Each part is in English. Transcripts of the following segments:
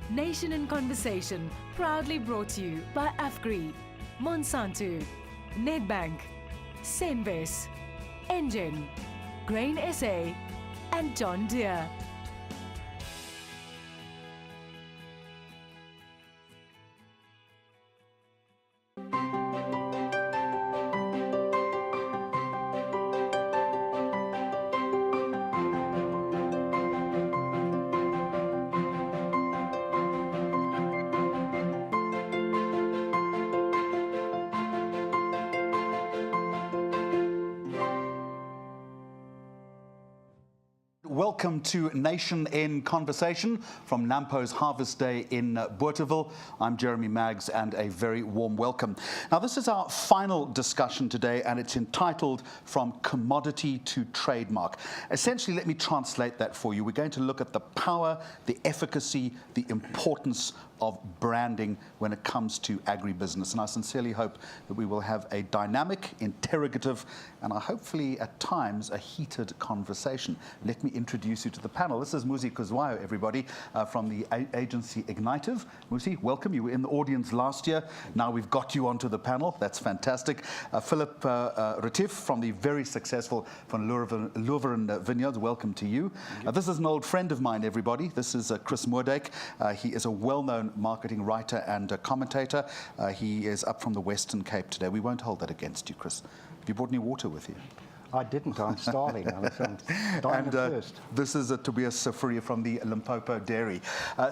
Nation in Conversation, proudly brought to you by Afgri, Monsanto, Nedbank, Senbes, Engine, Grain SA, and John Deere. Welcome to Nation in Conversation from Nampo's Harvest Day in Bothaville. I'm Jeremy Maggs, and a very warm welcome. Now, this is our final discussion today, and it's entitled From Commodity to Trademark. Essentially, let me translate that for you. We're going to look at the power, the efficacy, the importance of branding when it comes to agribusiness. And I sincerely hope that we will have a dynamic, interrogative, and hopefully at times a heated conversation. Let me introduce you to the panel. This is Musi Kuzwayo, everybody, from the agency Ignitive. Musi, welcome. You were in the audience last year. Now we've got you onto the panel. That's fantastic. Philip Retief from the very successful Van Leuven Vineyards. Welcome to you. This is an old friend of mine, everybody. This is Chris Moerdijk. He is a well-known marketing writer and commentator. He is up from the Western Cape today. We won't hold that against you, Chris. Have you brought any water with you? I didn't. I'm starving. I'm dying of thirst. This is Tobias Safuria from the Limpopo Dairy.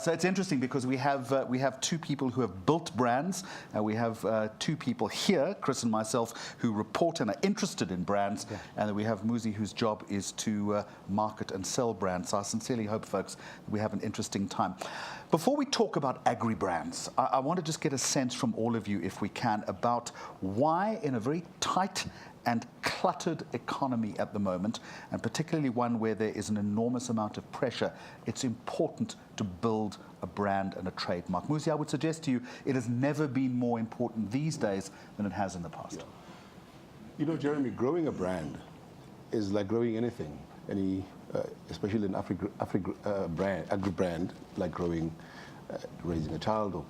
So it's interesting because we have two people who have built brands. We have two people here, Chris and myself, who report and are interested in brands. Yeah. And then we have Musi, whose job is to market and sell brands. So I sincerely hope, folks, that we have an interesting time. Before we talk about agri-brands, I want to just get a sense from all of you, if we can, about why in a very tight and cluttered economy at the moment, and particularly one where there is an enormous amount of pressure, it's important to build a brand and a trademark. Musi, I would suggest to you, it has never been more important these days than it has in the past. Yeah. You know, Jeremy, growing a brand is like growing anything, especially an agri-brand, like raising a child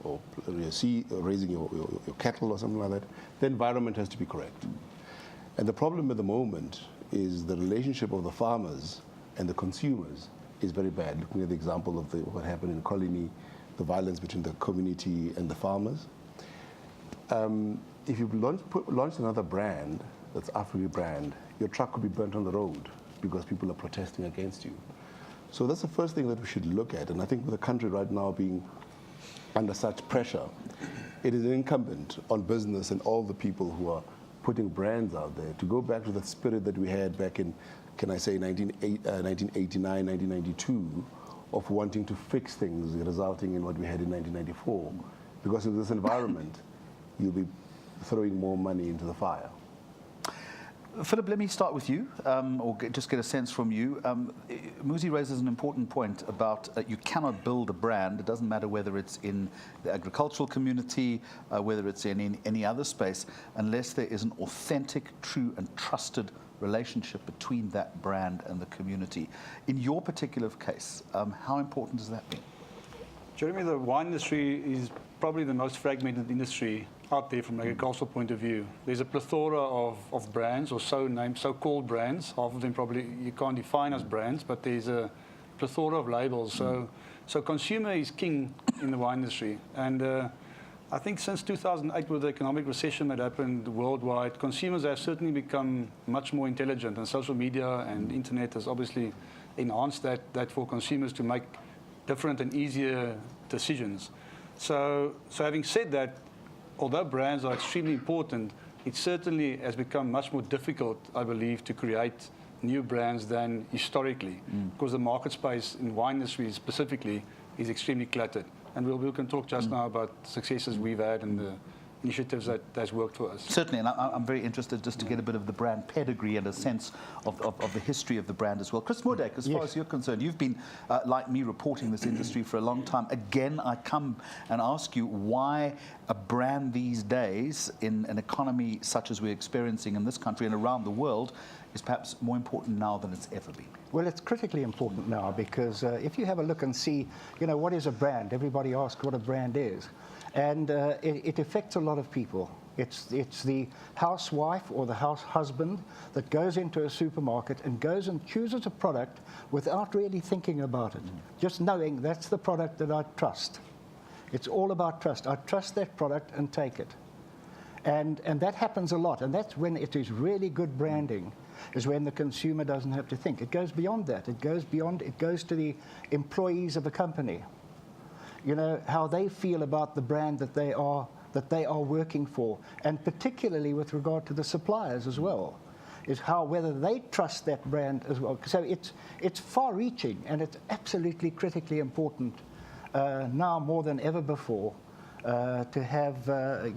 or raising your cattle or something like that. The environment has to be correct. And the problem at the moment is the relationship of the farmers and the consumers is very bad. Looking at the example of what happened in Colony, the violence between the community and the farmers. If you launch another brand, that's Afri brand, your truck could be burnt on the road because people are protesting against you. So that's the first thing that we should look at. And I think with the country right now being under such pressure, it is incumbent on business and all the people who are putting brands out there to go back to the spirit that we had back in, can I say, 1989, 1992, of wanting to fix things, resulting in what we had in 1994. Because in this environment, you'll be throwing more money into the fire. Philip, let me start with you, or just get a sense from you. Musi raises an important point about you cannot build a brand. It doesn't matter whether it's in the agricultural community, whether it's in any other space, unless there is an authentic, true, and trusted relationship between that brand and the community. In your particular case, how important has that been? Jeremy, the wine industry is probably the most fragmented industry out there from an agricultural point of view. There's a plethora of brands, or so-called brands. Half of them probably you can't define as brands, but there's a plethora of labels. So consumer is king in the wine industry. And I think since 2008, with the economic recession that happened worldwide, consumers have certainly become much more intelligent, and social media and internet has obviously enhanced that for consumers to make different and easier decisions. So having said that, although brands are extremely important, it certainly has become much more difficult, I believe, to create new brands than historically, because the market space in wine industry specifically is extremely cluttered. And we can talk just now about successes we've had and the initiatives that's worked for us. Certainly, and I'm very interested just to get a bit of the brand pedigree and a sense of the history of the brand as well. Chris Moerdijk, as far as you're concerned, you've been, like me, reporting this industry for a long time. Again, I come and ask you why a brand these days, in an economy such as we're experiencing in this country and around the world, is perhaps more important now than it's ever been? Well, it's critically important now because if you have a look and see, what is a brand? Everybody asks what a brand is. And it affects a lot of people. It's the housewife or the house husband that goes into a supermarket and goes and chooses a product without really thinking about it, just knowing that's the product that I trust. It's all about trust. I trust that product and take it. And that happens a lot, and that's when it is really good branding, is when the consumer doesn't have to think. It goes beyond that. It goes to the employees of a company. How they feel about the brand that they are working for, and particularly with regard to the suppliers as well, is whether they trust that brand as well. So it's far-reaching, and it's absolutely critically important now more than ever before to have a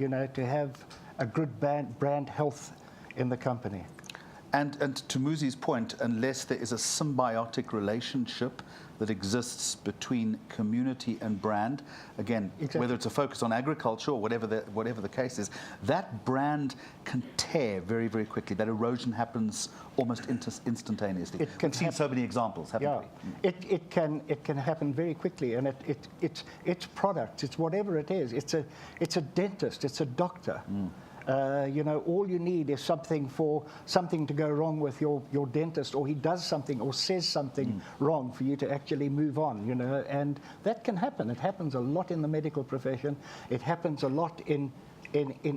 good brand health in the company. And to Muzi's point, unless there is a symbiotic relationship that exists between community and brand, again, exactly. Whether it's a focus on agriculture or whatever the case is, that brand can tear very, very quickly. That erosion happens almost instantaneously. We've seen so many examples, haven't we? It can happen very quickly, and it's products, it's whatever it is. It's a dentist, it's a doctor. All you need is something to go wrong with your dentist, or he does something or says something wrong for you to actually move on, and that can happen. It happens a lot in the medical profession. It happens a lot in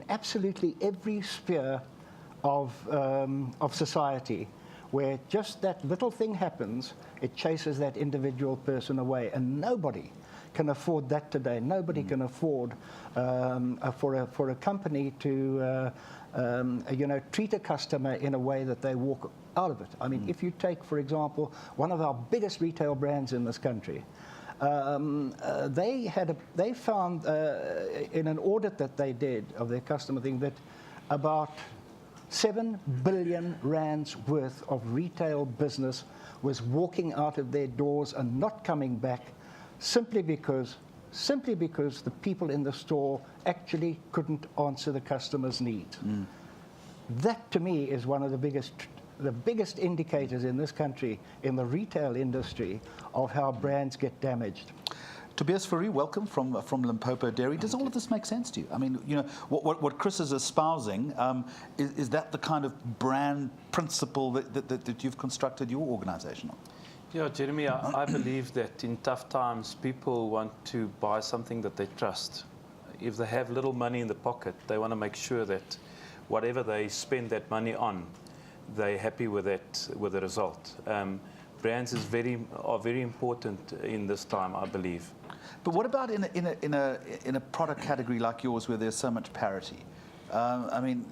absolutely every sphere of society, where just that little thing happens, it chases that individual person away, and nobody can afford that today. Nobody can afford for a company to treat a customer in a way that they walk out of it. I mean, if you take, for example, one of our biggest retail brands in this country, they found in an audit that they did of their customer thing that about 7 billion rands worth of retail business was walking out of their doors and not coming back, simply because the people in the store actually couldn't answer the customer's needs. That, to me, is one of the biggest indicators in this country, in the retail industry, of how brands get damaged. Tobias Fourie, welcome from Limpopo Dairy. Does all of this make sense to you? I mean, what Chris is espousing, is that the kind of brand principle that you've constructed your organisation on? Yeah, Jeremy, I believe that in tough times, people want to buy something that they trust. If they have little money in the pocket, they want to make sure that whatever they spend that money on, they're happy with the result. Brands are very important in this time, I believe. But what about in a product category like yours, where there's so much parity? I mean,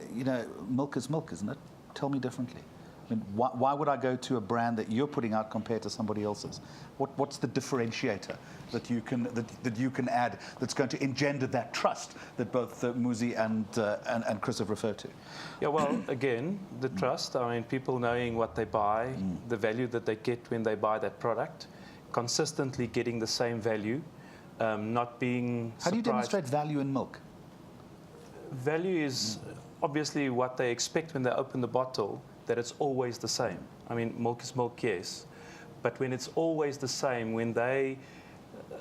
milk is milk, isn't it? Tell me differently. I mean, why would I go to a brand that you're putting out compared to somebody else's? What's the differentiator that you can add that's going to engender that trust that both Muzi and Chris have referred to? Yeah, well, again, the trust. I mean, people knowing what they buy, the value that they get when they buy that product, consistently getting the same value, not being surprised. How do you demonstrate value in milk? Value is obviously what they expect when they open the bottle, that it's always the same. I mean, milk is milk, yes. But when it's always the same, when they,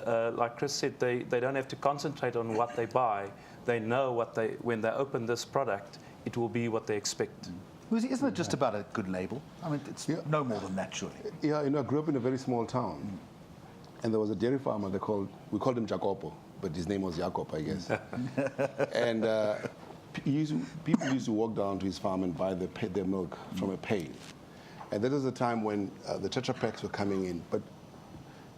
like Chris said, they don't have to concentrate on what they buy. They know when they open this product, it will be what they expect. Muzi, isn't it just about a good label? I mean, it's no more than that, surely. Yeah, I grew up in a very small town. And there was a dairy farmer, we called him Jacopo, but his name was Jacob, I guess. And people used to walk down to his farm and buy their milk from a pail. And that was the time when the Tetra Packs were coming in. But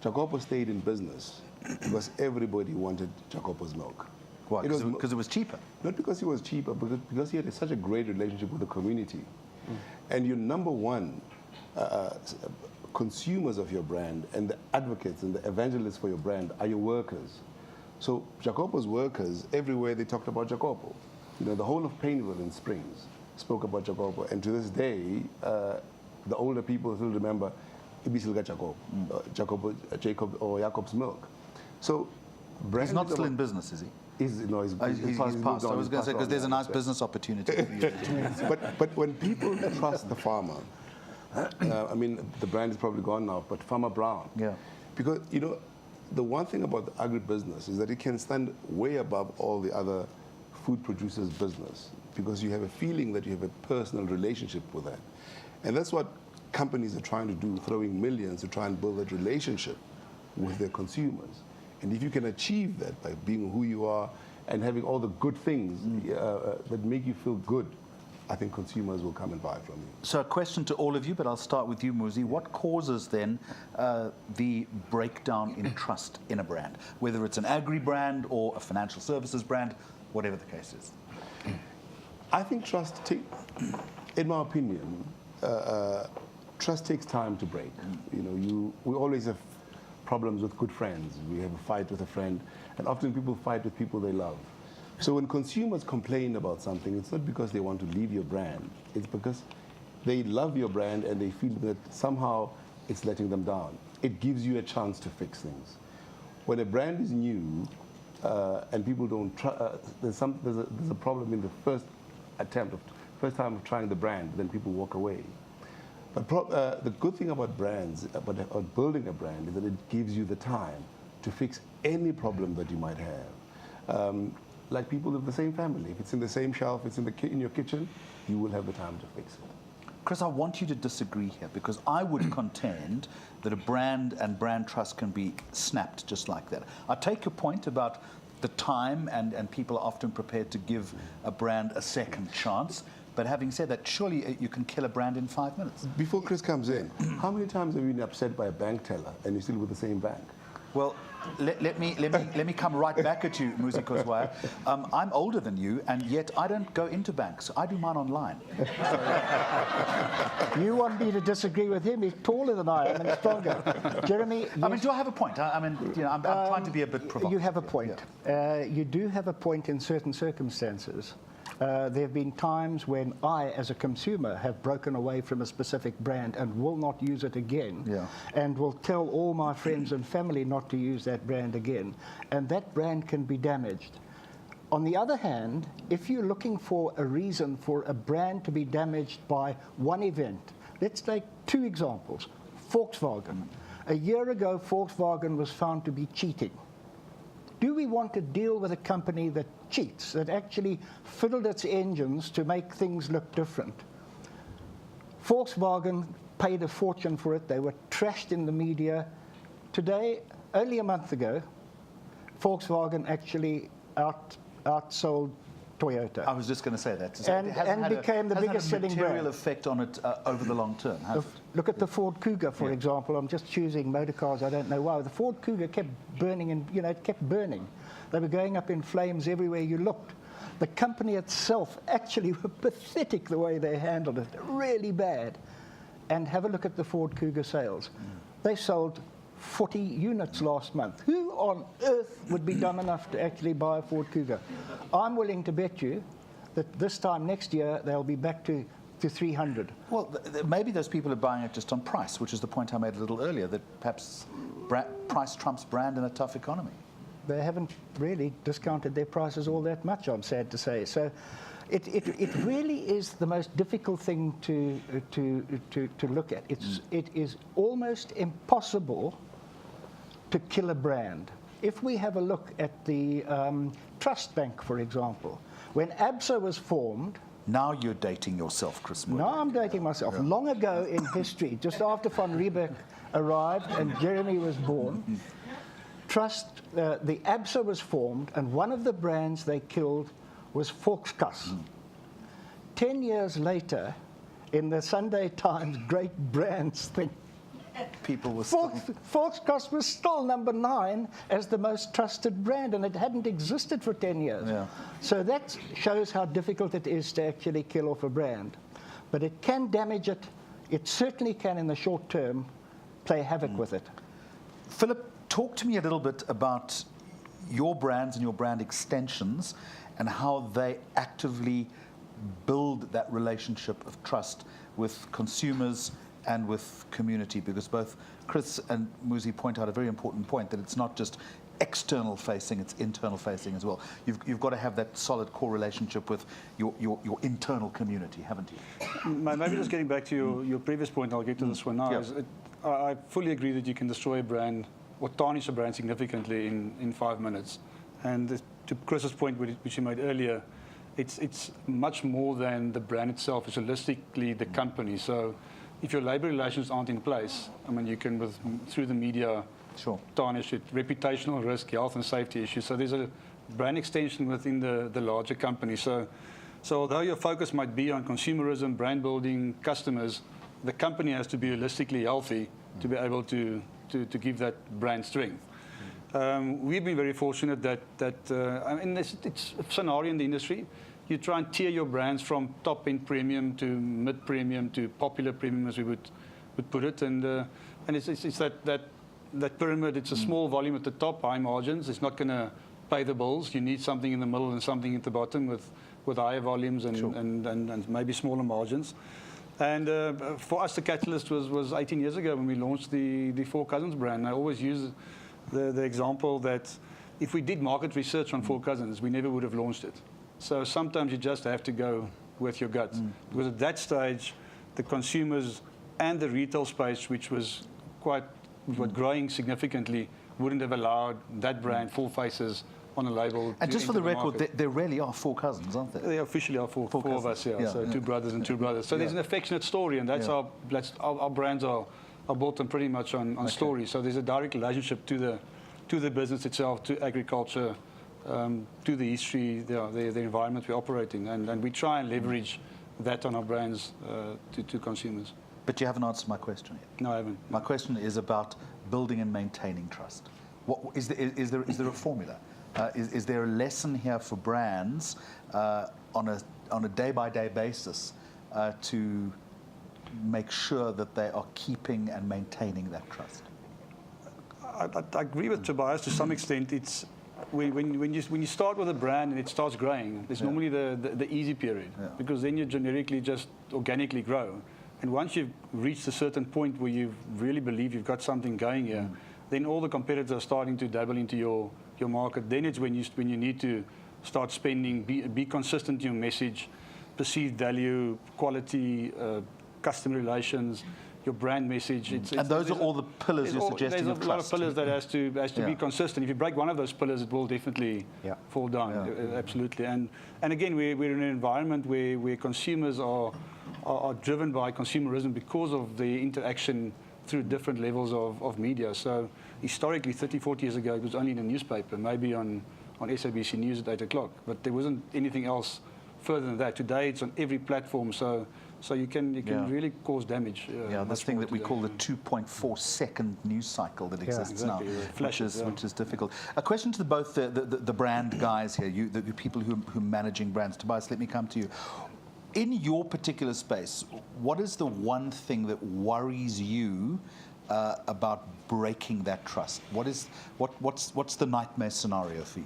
Jacopo stayed in business because everybody wanted Jacopo's milk. Why? Because it was cheaper? Not because he was cheaper, but because he had such a great relationship with the community. And your number one consumers of your brand and the advocates and the evangelists for your brand are your workers. So Jacopo's workers, everywhere they talked about Jacopo. The whole of Painville in Springs spoke about Jacopo, and to this day, the older people still remember Ibisilga Jacob or Jacob's milk. So, he's not still in business, is he? He's passed. I was going to say, because there's a nice business opportunity for you. But when people trust the farmer, I mean, the brand is probably gone now, but Farmer Brown. Yeah. Because, you know, the one thing about the agribusiness is that it can stand way above all the other food producers' business because you have a feeling that you have a personal relationship with that. And that's what companies are trying to do, throwing millions to try and build that relationship with their consumers. And if you can achieve that by being who you are and having all the good things that make you feel good, I think consumers will come and buy from you. So a question to all of you, but I'll start with you, Muzi. What causes then the breakdown in trust in a brand, whether it's an agri brand or a financial services brand, whatever the case is? I think trust, in my opinion, trust takes time to break. You know, we always have problems with good friends. We have a fight with a friend, and often people fight with people they love. So when consumers complain about something, it's not because they want to leave your brand. It's because they love your brand and they feel that somehow it's letting them down. It gives you a chance to fix things. When a brand is new and people don't there's a problem in the first time of trying the brand, then people walk away. But the good thing about brands, about building a brand, is that it gives you the time to fix any problem that you might have. Like people of the same family. If it's in the same shelf, it's in your kitchen, you will have the time to fix it. Chris, I want you to disagree here because I would contend that a brand and brand trust can be snapped just like that. I take your point about the time and people are often prepared to give a brand a second chance. But having said that, surely you can kill a brand in 5 minutes. Before Chris comes in, how many times have you been upset by a bank teller and you're still with the same bank? Well, let me come right back at you, Muzi Kozwaya. I'm older than you, and yet I don't go into banks. I do mine online. You want me to disagree with him? He's taller than I am and stronger. Jeremy, yes. I mean, do I have a point? I'm trying to be a bit provocative. You have a point. Yeah. You do have a point in certain circumstances. There have been times when I, as a consumer, have broken away from a specific brand and will not use it again, and will tell all my friends and family not to use that brand again, and that brand can be damaged. On the other hand, if you're looking for a reason for a brand to be damaged by one event, let's take two examples. Volkswagen. A year ago, Volkswagen was found to be cheating. Do we want to deal with a company that cheats, that actually fiddled its engines to make things look different? Volkswagen paid a fortune for it. They were trashed in the media. Today, only a month ago, Volkswagen actually outsold Toyota. I was just going to say that. So and became the biggest selling brand. Material effect on it over the long term. Look at the Ford Cougar, for example. I'm just choosing motor cars. I don't know why. The Ford Cougar kept burning, and it kept burning. They were going up in flames everywhere you looked. The company itself actually were pathetic the way they handled it, really bad. And have a look at the Ford Cougar sales. They sold 40 units last month. Who on earth would be dumb enough to actually buy a Ford Cougar? I'm willing to bet you that this time next year they'll be back to 300. Well, maybe those people are buying it just on price, which is the point I made a little earlier, that perhaps price trumps brand in a tough economy. They haven't really discounted their prices all that much, I'm sad to say. So it really is the most difficult thing to look at. It is almost impossible to kill a brand. If we have a look at the Trust Bank, for example, when ABSA was formed. Now you're dating yourself, Chris Moore. Now I'm dating myself. Yeah. Long ago in history, just after Van Riebeck arrived and Jeremy was born, the ABSA was formed, and one of the brands they killed was Volkskas. 10 years later, in the Sunday Times Great Brands thing, people were Volkskas was still number 9 as the most trusted brand, and it hadn't existed for 10 years. Yeah. So that shows how difficult it is to actually kill off a brand. But it can damage it. It certainly can, in the short term, play havoc with it. Philip, talk to me a little bit about your brands and your brand extensions and how they actively build that relationship of trust with consumers and with community, because both Chris and Muzi point out a very important point, that it's not just external facing, it's internal facing as well. You've got to have that solid core relationship with your internal community, haven't you? Maybe just getting back to your previous point, I'll get to this one now. Yeah. I fully agree that you can destroy a brand or tarnish a brand significantly in 5 minutes. And to Chris's point, which he made earlier, it's much more than the brand itself. It's holistically the company. So if your labor relations aren't in place, I mean, you can, through the media, tarnish it, reputational risk, health and safety issues. So there's a brand extension within the larger company. So although your focus might be on consumerism, brand building, customers, the company has to be holistically healthy to be able to give that brand strength. We've been very fortunate that I mean, it's a scenario in the industry. You try and tier your brands from top-end premium to mid-premium to popular premium, as we would put it, and it's that pyramid. It's a small volume at the top, high margins. It's not going to pay the bills. You need something in the middle and something at the bottom with higher volumes and maybe smaller margins. And for us, the catalyst was 18 years ago when we launched the Four Cousins brand. I always use the example that if we did market research on Four Cousins, we never would have launched it. So sometimes you just have to go with your gut. Because at that stage, the consumers and the retail space, which was growing significantly, wouldn't have allowed that brand, Four Faces, on a label. And just for the record, there really are four cousins, aren't there? They officially are four of us, yeah. So two brothers and two brothers. So there's an affectionate story, and that's our brands are built on pretty much on story. So there's a direct relationship to the business itself, to agriculture, to the history, the environment we operate in, and we try and leverage that on our brands to consumers. But you haven't answered my question yet. No, I haven't. My question is about building and maintaining trust. Is there a formula? Is there a lesson here for brands on a day-by-day basis to make sure that they are keeping and maintaining that trust? I agree with Tobias to some extent. It's when you start with a brand and it starts growing, there's normally the easy period, because then you generically just organically grow. And once you've reached a certain point where you really believe you've got something going here, then all the competitors are starting to dabble into your market. Then it's when you need to start spending, be consistent in your message, perceived value, quality, customer relations, your brand message. And those are all the pillars you're suggesting of trust. There's a lot of pillars that has to be consistent. If you break one of those pillars, it will definitely fall down. Absolutely. And again, we're in an environment where consumers are driven by consumerism because of the interaction through different levels of media. So historically, 30, 40 years ago, it was only in a newspaper, maybe on SABC News at 8 o'clock. But there wasn't anything else further than that. Today, it's on every platform. So you can really cause damage. This thing that we call the 2.4-second news cycle that exists now, which is difficult. A question to both the brand guys here, the people who are managing brands. Tobias, let me come to you. In your particular space, what is the one thing that worries you about breaking that trust? What's the nightmare scenario for you?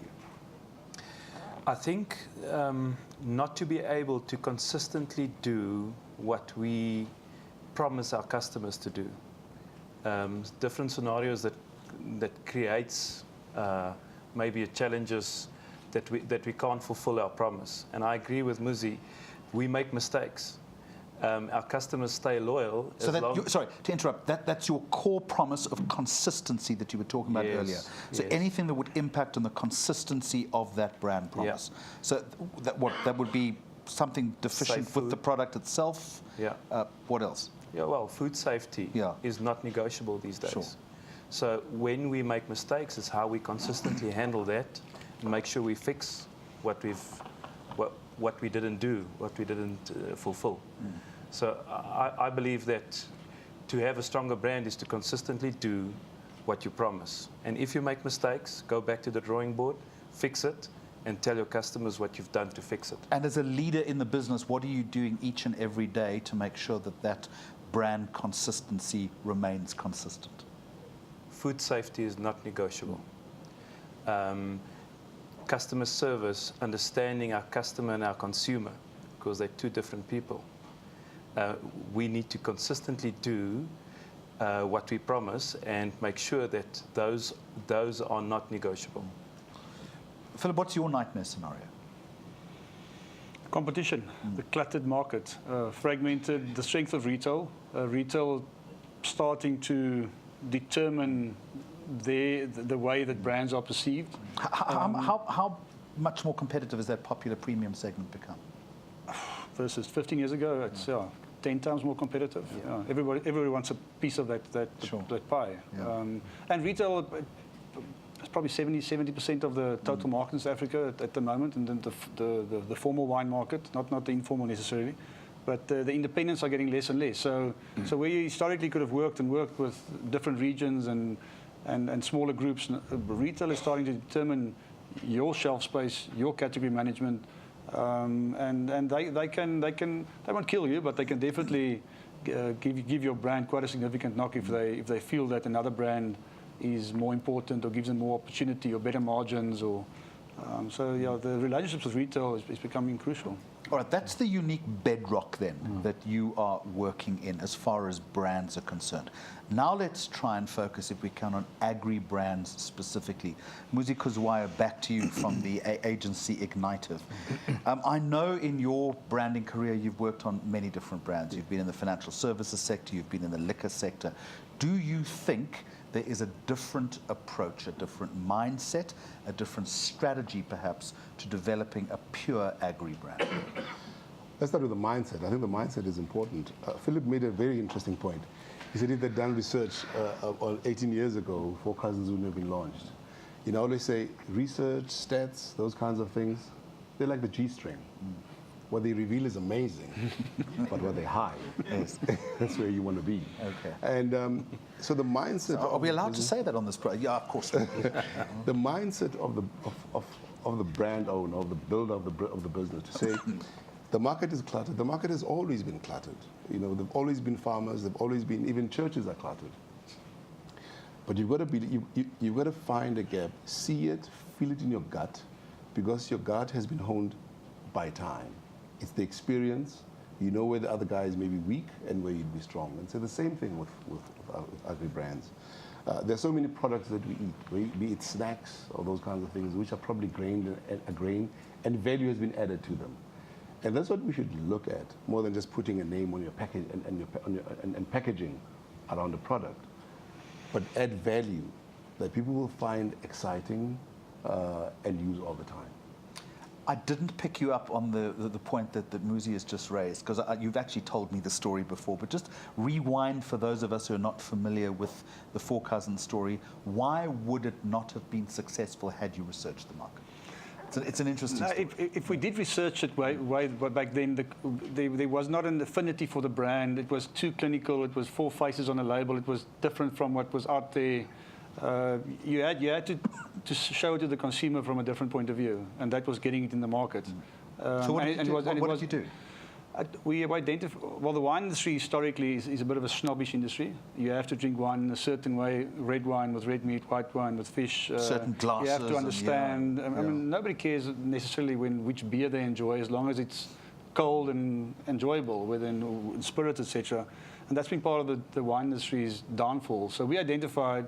I think not to be able to consistently do what we promise our customers to do. Different scenarios that creates maybe challenges that we can't fulfill our promise. And I agree with Muzi. We make mistakes. Our customers stay loyal. Sorry to interrupt. That's your core promise of consistency that you were talking about earlier. So anything that would impact on the consistency of that brand promise. So that would be something deficient with the product itself. What else? Well, food safety is not negotiable these days. Sure. So when we make mistakes, it's how we consistently handle that and make sure we fix what we didn't do, what we didn't fulfill. So I believe that to have a stronger brand is to consistently do what you promise. And if you make mistakes, go back to the drawing board, fix it, and tell your customers what you've done to fix it. And as a leader in the business, what are you doing each and every day to make sure that brand consistency remains consistent? Food safety is not negotiable. Customer service, understanding our customer and our consumer, because they're two different people. we need to consistently do what we promise and make sure that those are not negotiable. Philip, what's your nightmare scenario? Competition, the cluttered market, fragmented, the strength of retail, retail starting to determine the way that brands are perceived. How much more competitive has that popular premium segment become? Versus 15 years ago, it's 10 times more competitive. Everybody wants a piece of that pie. Yeah. And retail, it's probably 70% of the total market in South Africa at the moment, and then the formal wine market, not the informal necessarily. But the independents are getting less and less. So where you historically could have worked with different regions and smaller groups, retail is starting to determine your shelf space, your category management, and they won't kill you, but they can definitely give your brand quite a significant knock if they feel that another brand is more important or gives them more opportunity or better margins. Or so the relationships with retail is becoming crucial. All right, that's the unique bedrock then that you are working in as far as brands are concerned. Now let's try and focus, if we can, on agri-brands specifically. Muzi Kuzwaya, back to you from the agency Ignitive. I know in your branding career you've worked on many different brands. You've been in the financial services sector, you've been in the liquor sector. Do you think there is a different approach, a different mindset, a different strategy perhaps to developing a pure agri-brand? Let's start with the mindset. I think the mindset is important. Philip made a very interesting point. He said if they'd done research 18 years ago, Four Cousins wouldn't have been launched. You know, always say research, stats, those kinds of things, they're like the G-string. What they reveal is amazing, but what they hide, that's where you want to be. Okay. And so the mindset. Are we allowed to say that on this program? Yeah, of course. The mindset of the brand owner, of the builder of the business, to say the market is cluttered. The market has always been cluttered. You know, there've always been farmers. There've always been, even churches are cluttered. But you've got to find a gap, see it, feel it in your gut, because your gut has been honed by time. It's the experience. You know where the other guys may be weak and where you'd be strong. And so the same thing with agri-brands. There are so many products that we eat, be it snacks or those kinds of things, which are probably grain, and value has been added to them. And that's what we should look at, more than just putting a name on your package and packaging around a product, but add value that people will find exciting and use all the time. I didn't pick you up on the point that Muzi has just raised, because you've actually told me the story before, but just rewind for those of us who are not familiar with the Four Cousins story. Why would it not have been successful had you researched the market? It's an interesting story. If we did research it way back then, there was not an affinity for the brand. It was too clinical. It was four faces on a label. It was different from what was out there. You had to show it to the consumer from a different point of view, and that was getting it in the market. So what did you do? We identify, well, the wine industry historically is a bit of a snobbish industry. You have to drink wine in a certain way, red wine with red meat, white wine with fish. Certain glasses. You have to understand. I mean, nobody cares necessarily which beer they enjoy, as long as it's cold and enjoyable, within spirit, etc. And that's been part of the wine industry's downfall. So we identified,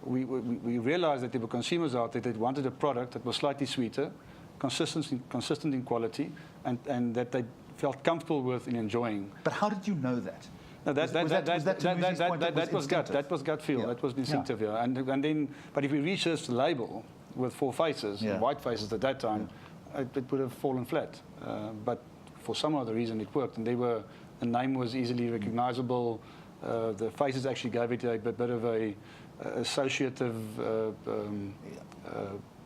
we realized that there were consumers out there that wanted a product that was slightly sweeter, consistent in quality, and that they felt comfortable with in enjoying. But how did you know that? No, that was gut. That was gut feel. That was instinctive. Yeah. And then, but if we researched the label with four faces, white faces at that time, it would have fallen flat. But for some other reason, it worked, and the name was easily recognizable. The faces actually gave it a bit of a associative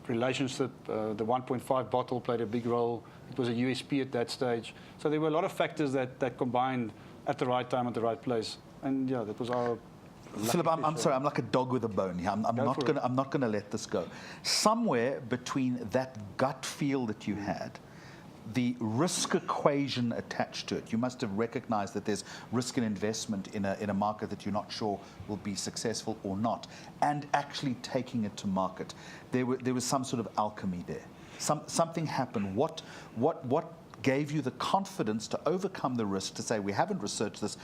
relationship. The 1.5 bottle played a big role. It was a USP at that stage. So there were a lot of factors that combined at the right time, at the right place. And yeah, that was our... Philip, I'm sorry, I'm like a dog with a bone here. I'm not going to let this go. Somewhere between that gut feel that you had, the risk equation attached to it, you must have recognized that there's risk and investment in a market that you're not sure will be successful or not, and actually taking it to market. There was some sort of alchemy there. Something happened. What gave you the confidence to overcome the risk to say, we haven't researched this,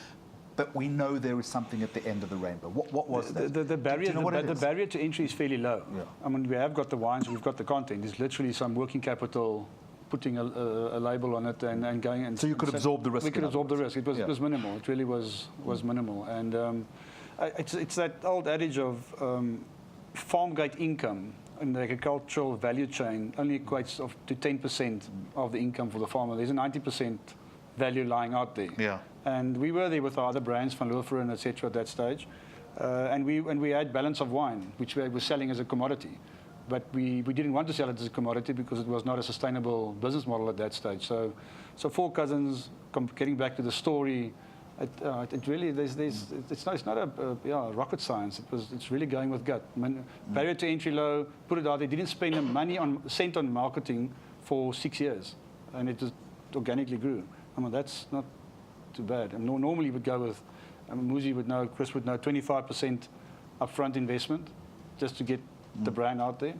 but we know there is something at the end of the rainbow? What was that? The barrier, Do you know what it the is? barrier to entry is fairly low. Yeah. I mean, we have got the wines, we've got the content. There's literally some working capital, putting a label on it and going. And So you could absorb the risk. We could in absorb other the words. risk. It was minimal. It really was minimal. And it's that old adage of farm gate income in the agricultural value chain only equates to 10% of the income for the farmer. There's a 90% value lying out there. Yeah. And we were there with our other brands, Van Looferen, et cetera, at that stage. And we had balance of wine, which we were selling as a commodity. But we didn't want to sell it as a commodity because it was not a sustainable business model at that stage. So Four Cousins, getting back to the story, it really, it's not a rocket science. It's really going with gut. Barrier to entry low, put it out there, didn't spend a cent on marketing for 6 years. And it just organically grew. I mean, that's not too bad. And normally we'd go with, Muzi would know, Chris would know, 25% upfront investment just to get the brand out there.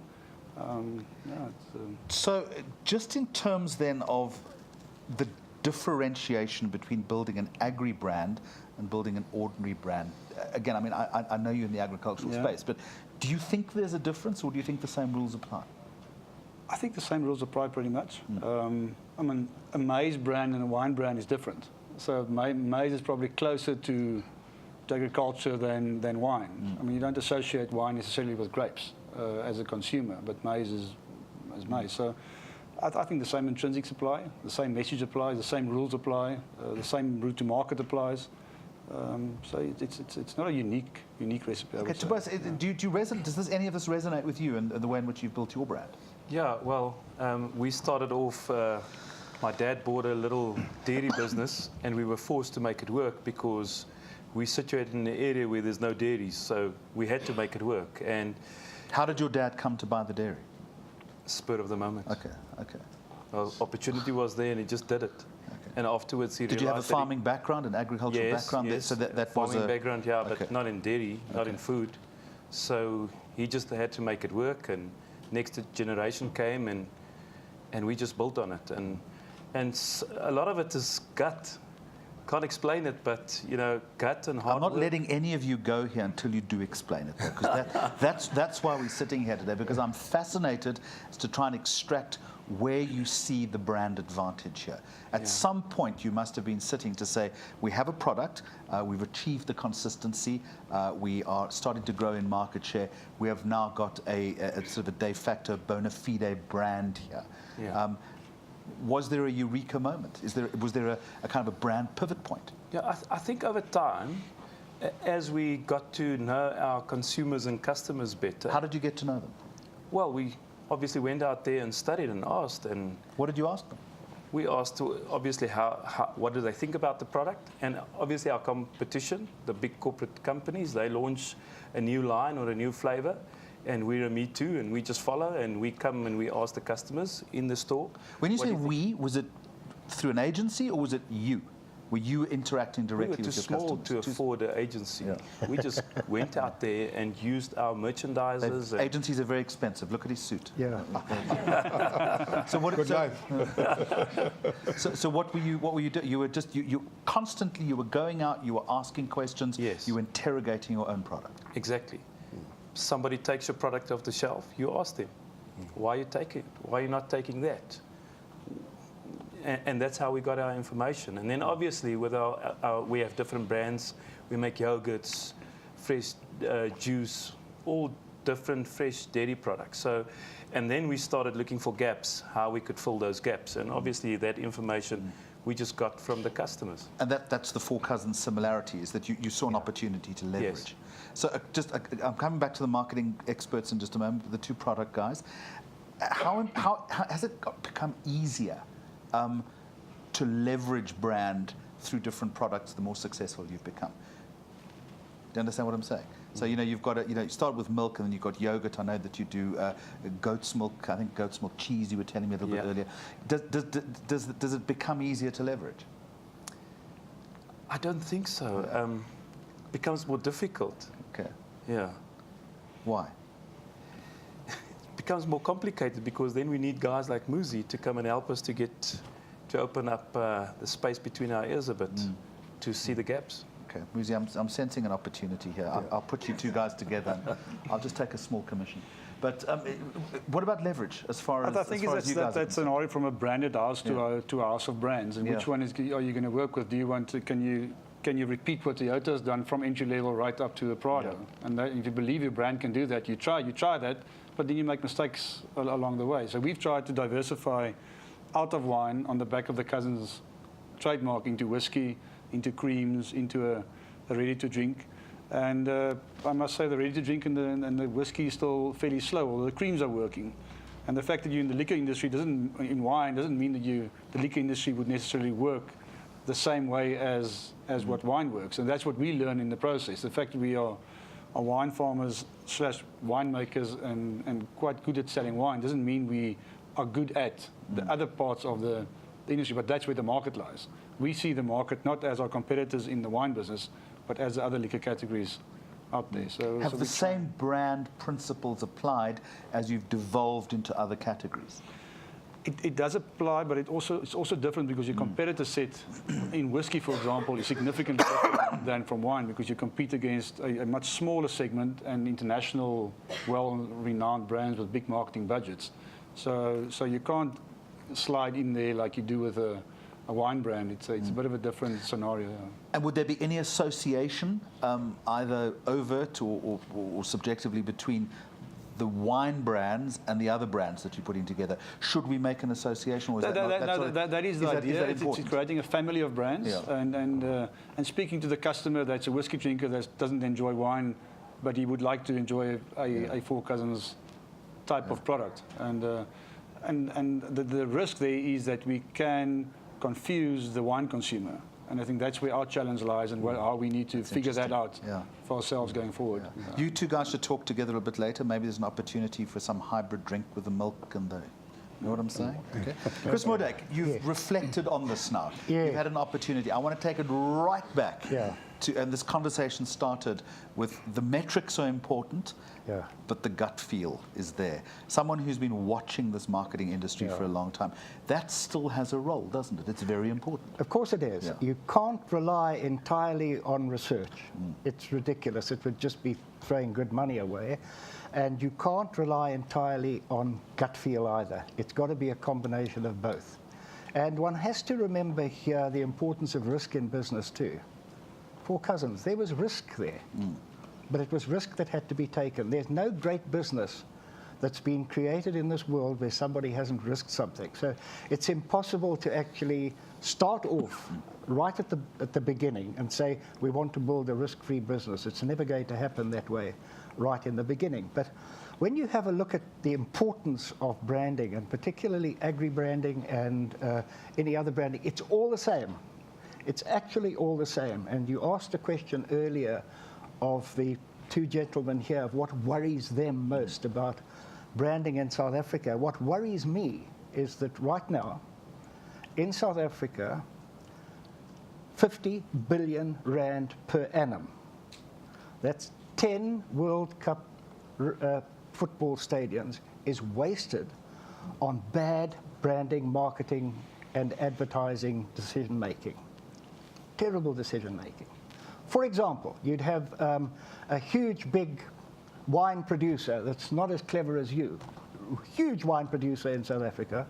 So just in terms then of the differentiation between building an agri brand and building an ordinary brand, again, I mean, I know you're in the agricultural space, but do you think there's a difference, or do you think the same rules apply? I think the same rules apply pretty much. I mean, a maize brand and a wine brand is different. So maize is probably closer to agriculture than wine. I mean, you don't associate wine necessarily with grapes as a consumer, but maize is maize. So I think the same intrinsics apply, the same message applies, the same rules apply, the same route to market applies. So it's not a unique recipe. Okay, Tobias, do you resonate? Does any of this resonate with you and the way in which you've built your brand? Yeah, well, we started off, my dad bought a little dairy business, and we were forced to make it work because we're situated in an area where there's no dairies, so we had to make it work. And how did your dad come to buy the dairy? Spur of the moment. Okay. Well, opportunity was there, and he just did it. Okay. And afterwards, he did you have a farming background, an agricultural background? Yes, so that farming was background, yeah, but not in dairy, not in food. So he just had to make it work, and next generation came, and we just built on it. And a lot of it is gut. Can't explain it, but gut and hard I'm not work. letting any of you go here until you do explain it, because that's why we're sitting here today, because I'm fascinated as to try and extract where you see the brand advantage here. At some point, you must have been sitting to say, we have a product, we've achieved the consistency, we are starting to grow in market share, we have now got a sort of a de facto bona fide brand here. Yeah. Was there a Eureka moment? Was there a kind of a brand pivot point? Yeah, I think over time, as we got to know our consumers and customers better. How did you get to know them? Well, we obviously went out there and studied and asked. And what did you ask them? We asked, obviously, what do they think about the product? And obviously our competition, the big corporate companies, they launch a new line or a new flavor. And we're a me too, and we just follow, and we come and we ask the customers in the store. When you say we, was it through an agency or was it you? Were you interacting directly with your customers? We were too small to afford an agency. Yeah. We just went out there and used our merchandisers. Agencies are very expensive. Look at his suit. Yeah. So what? Good life. So what were you doing? You were just you constantly you were going out. You were asking questions. Yes. You were interrogating your own product. Exactly. Somebody takes your product off the shelf, you ask them, why are you taking it? Why are you not taking that? And that's how we got our information. And then obviously with we have different brands. We make yogurts, fresh juice, all different fresh dairy products. So, and then we started looking for gaps, how we could fill those gaps. And obviously that information we just got from the customers. And that's the Four Cousins similarity, is that you saw an opportunity to leverage. Yes. So I'm coming back to the marketing experts in just a moment, the two product guys. How has it become easier to leverage brand through different products the more successful you've become? Do you understand what I'm saying? So, you've got you start with milk, and then you've got yogurt. I know that you do goat's milk. I think goat's milk cheese, you were telling me a little bit earlier. Does it become easier to leverage? I don't think so. It becomes more difficult. Okay. Yeah. Why? It becomes more complicated because then we need guys like Muzi to come and help us to to open up the space between our ears a bit to see the gaps. Okay, Muzi, I'm sensing an opportunity here. I'll put you two guys together. I'll just take a small commission. But what about leverage as far as I think as far as you guys that's an order from a branded house to a house of brands. And Yeah. which one are you going to work with? Do you want to, can you repeat what Toyota has done from entry level right up to a Prado? And if you believe your brand can do that, you try that, but then you make mistakes along the way. So we've tried to diversify out of wine on the back of the Cousins trademark into whiskey, into creams, into a ready-to-drink. And I must say the ready-to-drink and the whiskey is still fairly slow, although the creams are working. And the fact that you're in the liquor industry in wine doesn't mean that the liquor industry would necessarily work the same way as what wine works. And that's what we learn in the process. The fact that we are wine farmers / winemakers and quite good at selling wine doesn't mean we are good at the other parts of the industry, but that's where the market lies. We see the market not as our competitors in the wine business, but as the other liquor categories out there. So have the same brand principles applied as you've devolved into other categories? It does apply, but it's also different because your competitor set in whiskey, for example, is significantly different than from wine because you compete against a much smaller segment and international, well-renowned brands with big marketing budgets. So you can't slide in there like you do with a wine brand. It's a bit of a different scenario. And would there be any association, either overt or subjectively, between the wine brands and the other brands that you're putting together? Should we make an association? Or is that is the idea. It's creating a family of brands and speaking to the customer that's a whiskey drinker that doesn't enjoy wine, but he would like to enjoy a Four Cousins type of product. And the risk there is that we can confuse the wine consumer. And I think that's where our challenge lies and how we need to figure that out for ourselves going forward. You two guys should talk together a bit later. Maybe there's an opportunity for some hybrid drink with the milk and the... You know what I'm saying? Okay. Chris Modak, you've reflected on this now. You've had an opportunity. I want to take it right back to, and this conversation started with the metrics are important, but the gut feel is there. Someone who's been watching this marketing industry for a long time, that still has a role, doesn't it? It's very important. Of course it is. You can't rely entirely on research. It's ridiculous. It would just be throwing good money away. And you can't rely entirely on gut feel either. It's got to be a combination of both. And one has to remember here the importance of risk in business too. Four Cousins, there was risk there, but it was risk that had to be taken. There's no great business that's been created in this world where somebody hasn't risked something. So it's impossible to actually start off right at the beginning and say, we want to build a risk-free business. It's never going to happen that way right in the beginning. But when you have a look at the importance of branding, and particularly agri-branding and any other branding, it's all the same. It's actually all the same. And you asked a question earlier of the two gentlemen here of what worries them most about branding in South Africa. What worries me is that right now, in South Africa, 50 billion rand per annum. That's 10 World Cup football stadiums is wasted on bad branding, marketing, and advertising decision-making. Terrible decision-making. For example, you'd have a huge, big wine producer that's not as clever as you, huge wine producer in South Africa,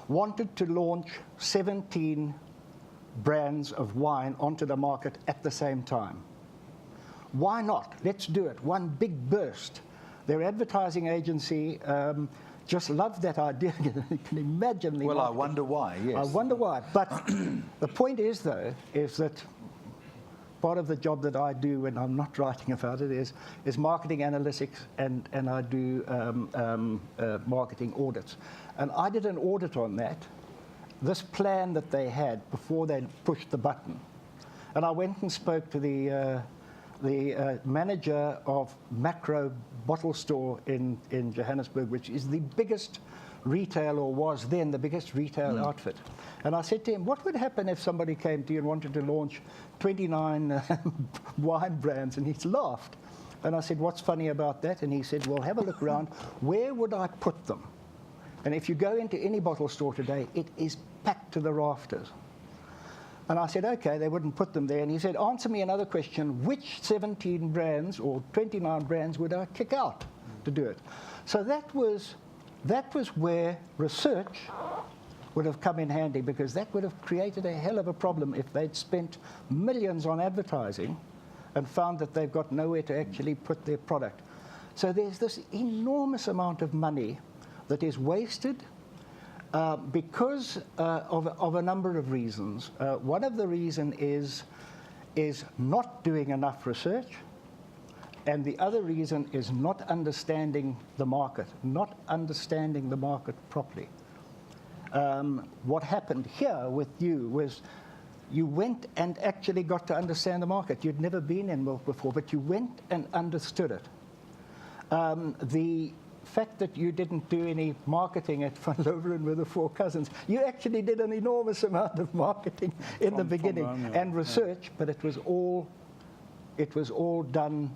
wanted to launch 17 brands of wine onto the market at the same time. Why not? Let's do it. One big burst. Their advertising agency just loved that idea. You can imagine the I wonder why, yes. I wonder why. But the point is, though, is that part of the job that I do when I'm not writing about it is marketing analytics, and I do marketing audits. And I did an audit on that, this plan that they had before they pushed the button. And I went and spoke to the manager of Macro Bottle Store in Johannesburg, which is the biggest retail, or was then the biggest retail outfit. And I said to him, what would happen if somebody came to you and wanted to launch 29 wine brands? And he laughed. And I said, what's funny about that? And he said, well, have a look around. Where would I put them? And if you go into any bottle store today, it is packed to the rafters. And I said, okay, they wouldn't put them there. And he said, answer me another question. Which 17 brands or 29 brands would I kick out to do it? So that was where research would have come in handy, because that would have created a hell of a problem if they'd spent millions on advertising and found that they've got nowhere to actually put their product. So there's this enormous amount of money that is wasted because of a number of reasons. One of the reasons is not doing enough research, and the other reason is not understanding the market properly. What happened here with you was you went and actually got to understand the market. You'd never been in milk before, but you went and understood it. The fact that you didn't do any marketing at Van Loveren with the Four Cousins, you actually did an enormous amount of marketing in the beginning and research, but it was all done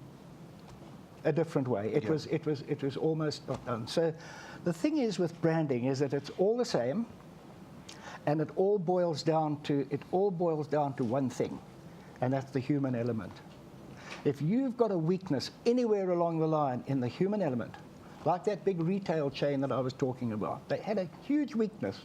a different way. It was almost not done. So the thing is with branding is that it's all the same, and it all boils down to one thing, and that's the human element. If you've got a weakness anywhere along the line in the human element, like that big retail chain that I was talking about, they had a huge weakness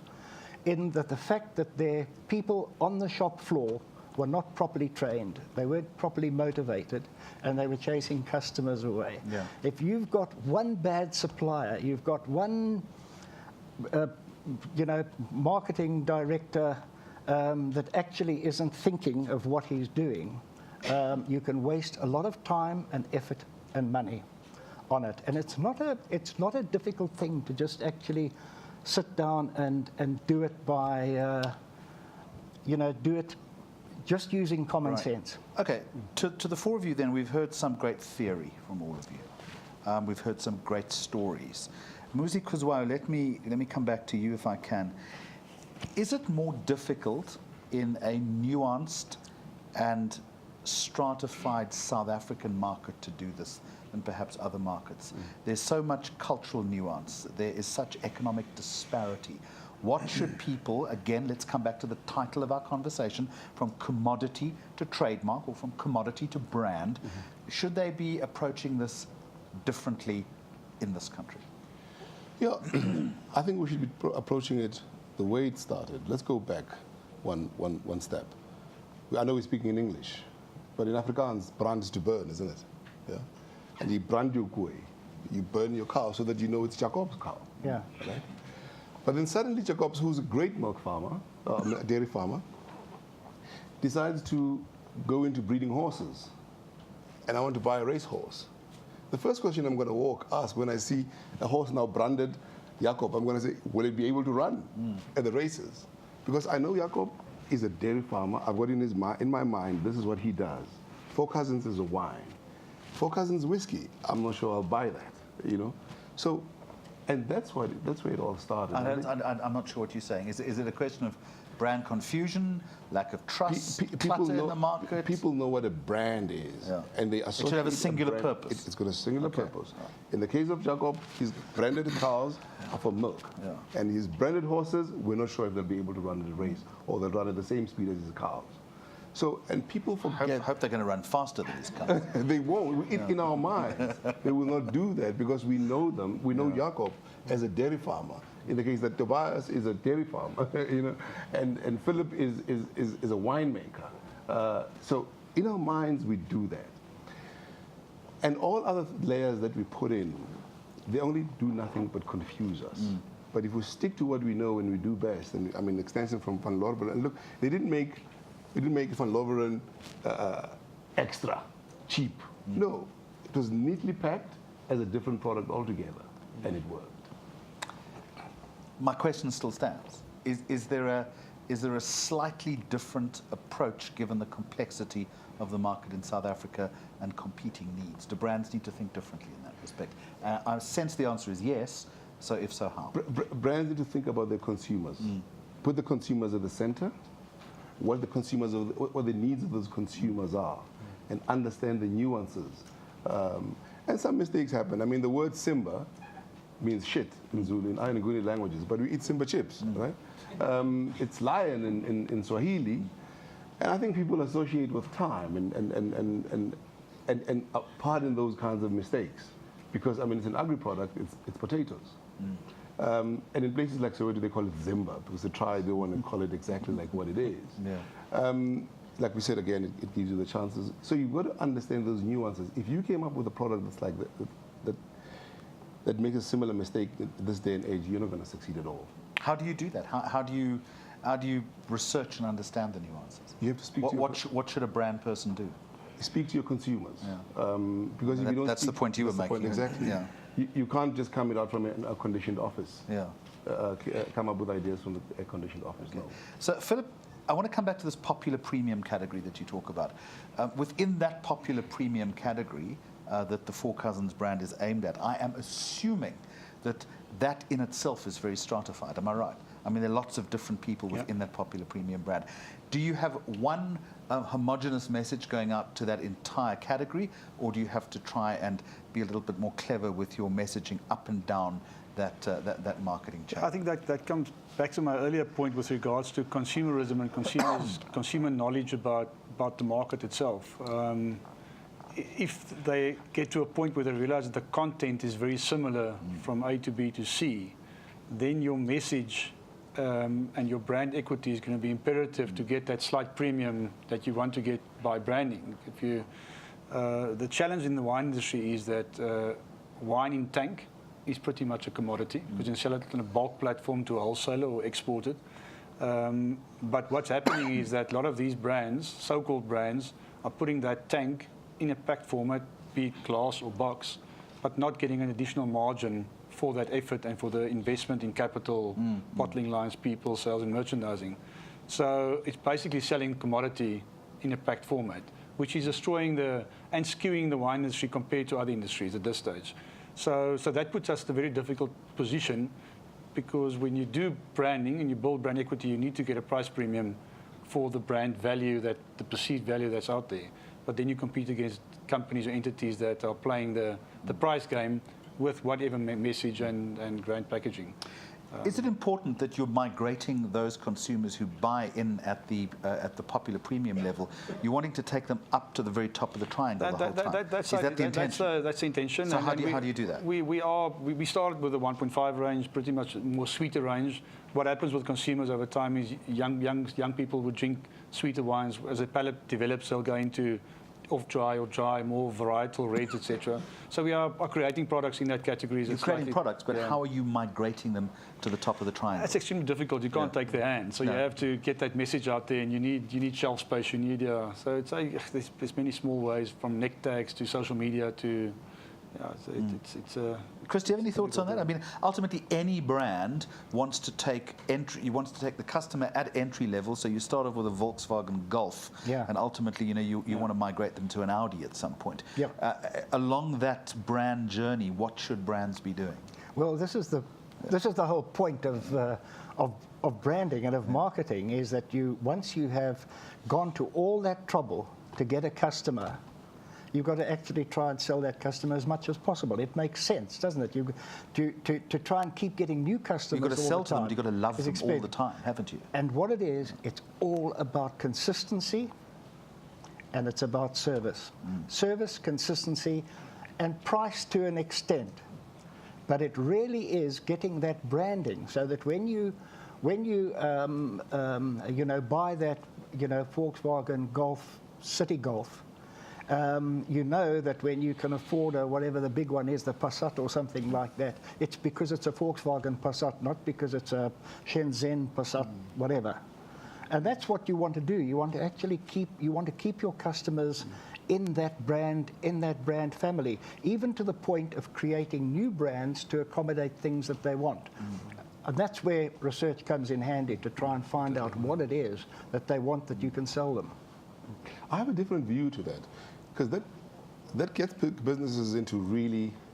in that the fact that their people on the shop floor were not properly trained, they weren't properly motivated, and they were chasing customers away. Yeah. If you've got one bad supplier, you've got one marketing director that actually isn't thinking of what he's doing, you can waste a lot of time and effort and money on it. And it's not a difficult thing to just actually sit down and do it by, do it just using common sense. Okay, to the four of you then, we've heard some great theory from all of you. We've heard some great stories. Muzi Kuzwayo, let me come back to you if I can. Is it more difficult in a nuanced and stratified South African market to do this than perhaps other markets? There's so much cultural nuance. There is such economic disparity. What should people, again, let's come back to the title of our conversation, from commodity to trademark, or from commodity to brand, should they be approaching this differently in this country? Yeah, I think we should be approaching it the way it started. Let's go back one step. I know we're speaking in English, but in Afrikaans, brand is to burn, isn't it? Yeah? And you brand your koei. You burn your cow so that you know it's Jacob's cow. Yeah. Right? But then suddenly Jacobs, who's a great milk farmer, a dairy farmer, decides to go into breeding horses. And I want to buy a racehorse. The first question I'm going to ask when I see a horse now branded Jacob, I'm going to say, will it be able to run at the races? Because I know Jacob is a dairy farmer. I've got in my mind, this is what he does. Four Cousins is a wine. Four Cousins whiskey, I'm not sure I'll buy that, So, and that's where it all started. I'm not sure what you're saying. Is it a question of brand confusion, lack of trust, clutter in the market? People know what a brand is, and they associate. It should have a singular purpose. It's got a singular purpose. In the case of Jacob, his branded cows are for milk, and his branded horses, we're not sure if they'll be able to run at a race or they'll run at the same speed as his cows. So, and people forget. I hope they're going to run faster than these cows. They won't. In our minds, they will not do that because we know them. We know Jacob as a dairy farmer. In the case that Tobias is a dairy farmer, and Philip is a winemaker. So in our minds, we do that. And all other layers that we put in, they only do nothing but confuse us. But if we stick to what we know and we do best, and I mean, extension from Van Loveren, and look, they didn't make Van Loveren extra cheap. No, it was neatly packed as a different product altogether, and it worked. My question still stands. Is there a slightly different approach given the complexity of the market in South Africa and competing needs? Do brands need to think differently in that respect? I sense the answer is yes. So if so, how? Brands need to think about their consumers. Put the consumers at the center. What the needs of those consumers are, and understand the nuances. And some mistakes happen. I mean, the word Simba means shit in Zulu, in Nguni languages, but we eat Simba chips, right? It's lion in Swahili, and I think people associate with time and pardon those kinds of mistakes, because I mean it's an agri product, it's potatoes. And in places like Soweto they call it Zimba because they want to call it exactly like what it is. Yeah. Like we said again, it gives you the chances. So you've got to understand those nuances. If you came up with a product that's like that makes a similar mistake in this day and age, you're not going to succeed at all. How do you do that? How do you research and understand the nuances? You have to speak What should a brand person do? Speak to your consumers. Yeah. Because if you don't that's speak, the point you were that's the making. point, exactly. Yeah. You can't just come it out from a conditioned office. Yeah. Come up with ideas from the air-conditioned office. No. So, Philip, I want to come back to this popular premium category that you talk about. Within that popular premium category that the Four Cousins brand is aimed at, I am assuming that in itself is very stratified. Am I right? I mean, there are lots of different people within that popular premium brand. Do you have one homogenous message going out to that entire category, or do you have to try and be a little bit more clever with your messaging up and down that marketing channel? I think that comes back to my earlier point with regards to consumerism and consumer knowledge about the market itself. If they get to a point where they realize that the content is very similar from A to B to C, then your message and your brand equity is going to be imperative to get that slight premium that you want to get by branding. The challenge in the wine industry is that wine in tank is pretty much a commodity because you can sell it on a bulk platform to a wholesaler or export it. But what's happening is that a lot of these brands, so-called brands, are putting that tank in a packed format, be it glass or box, but not getting an additional margin for that effort and for the investment in capital, bottling lines, people, sales and merchandising. So it's basically selling commodity in a packed format, which is destroying and skewing the wine industry compared to other industries at this stage. So that puts us in a very difficult position because when you do branding and you build brand equity, you need to get a price premium for the brand value, the perceived value that's out there. But then you compete against companies or entities that are playing the price game with whatever message and brand packaging. Is it important that you're migrating those consumers who buy in at the popular premium level? You're wanting to take them up to the very top of the triangle the whole time. That's the intention? That's the intention. So how do you do that? We started with a 1.5 range, pretty much more sweeter range. What happens with consumers over time is young people would drink sweeter wines. As a palate develops, they'll go into off dry or dry, more varietal reds, etc. So we are creating products in that category. You're creating products, but how are you migrating them to the top of the triangle? That's extremely difficult. You can't take their hand. So you have to get that message out there, and you need shelf space. You need so it's there's many small ways, from neck tags to social media to. Chris, do you have any thoughts on that? I mean, ultimately, any brand wants to take the customer at entry level. So you start off with a Volkswagen Golf, and ultimately, you want to migrate them to an Audi at some point. Along that brand journey, what should brands be doing? Well, this is the whole point of branding and of marketing, is that once you have gone to all that trouble to get a customer, you've got to actually try and sell that customer as much as possible. It makes sense, doesn't it? To try and keep getting new customers all the time. You've got to sell to them, you've got to love them all the time, haven't you? And what it is, it's all about consistency, and it's about service. Service, consistency, and price to an extent. But it really is getting that branding so that when you buy that Volkswagen Golf, City Golf, you know that when you can afford whatever the big one is, the Passat or something like that, it's because it's a Volkswagen Passat, not because it's a Shenzhen Passat, whatever. And that's what you want to do. You want to actually keep your customers in that brand family, even to the point of creating new brands to accommodate things that they want. And that's where research comes in handy, to try and find out what it is that they want that you can sell them. I have a different view to that, because that gets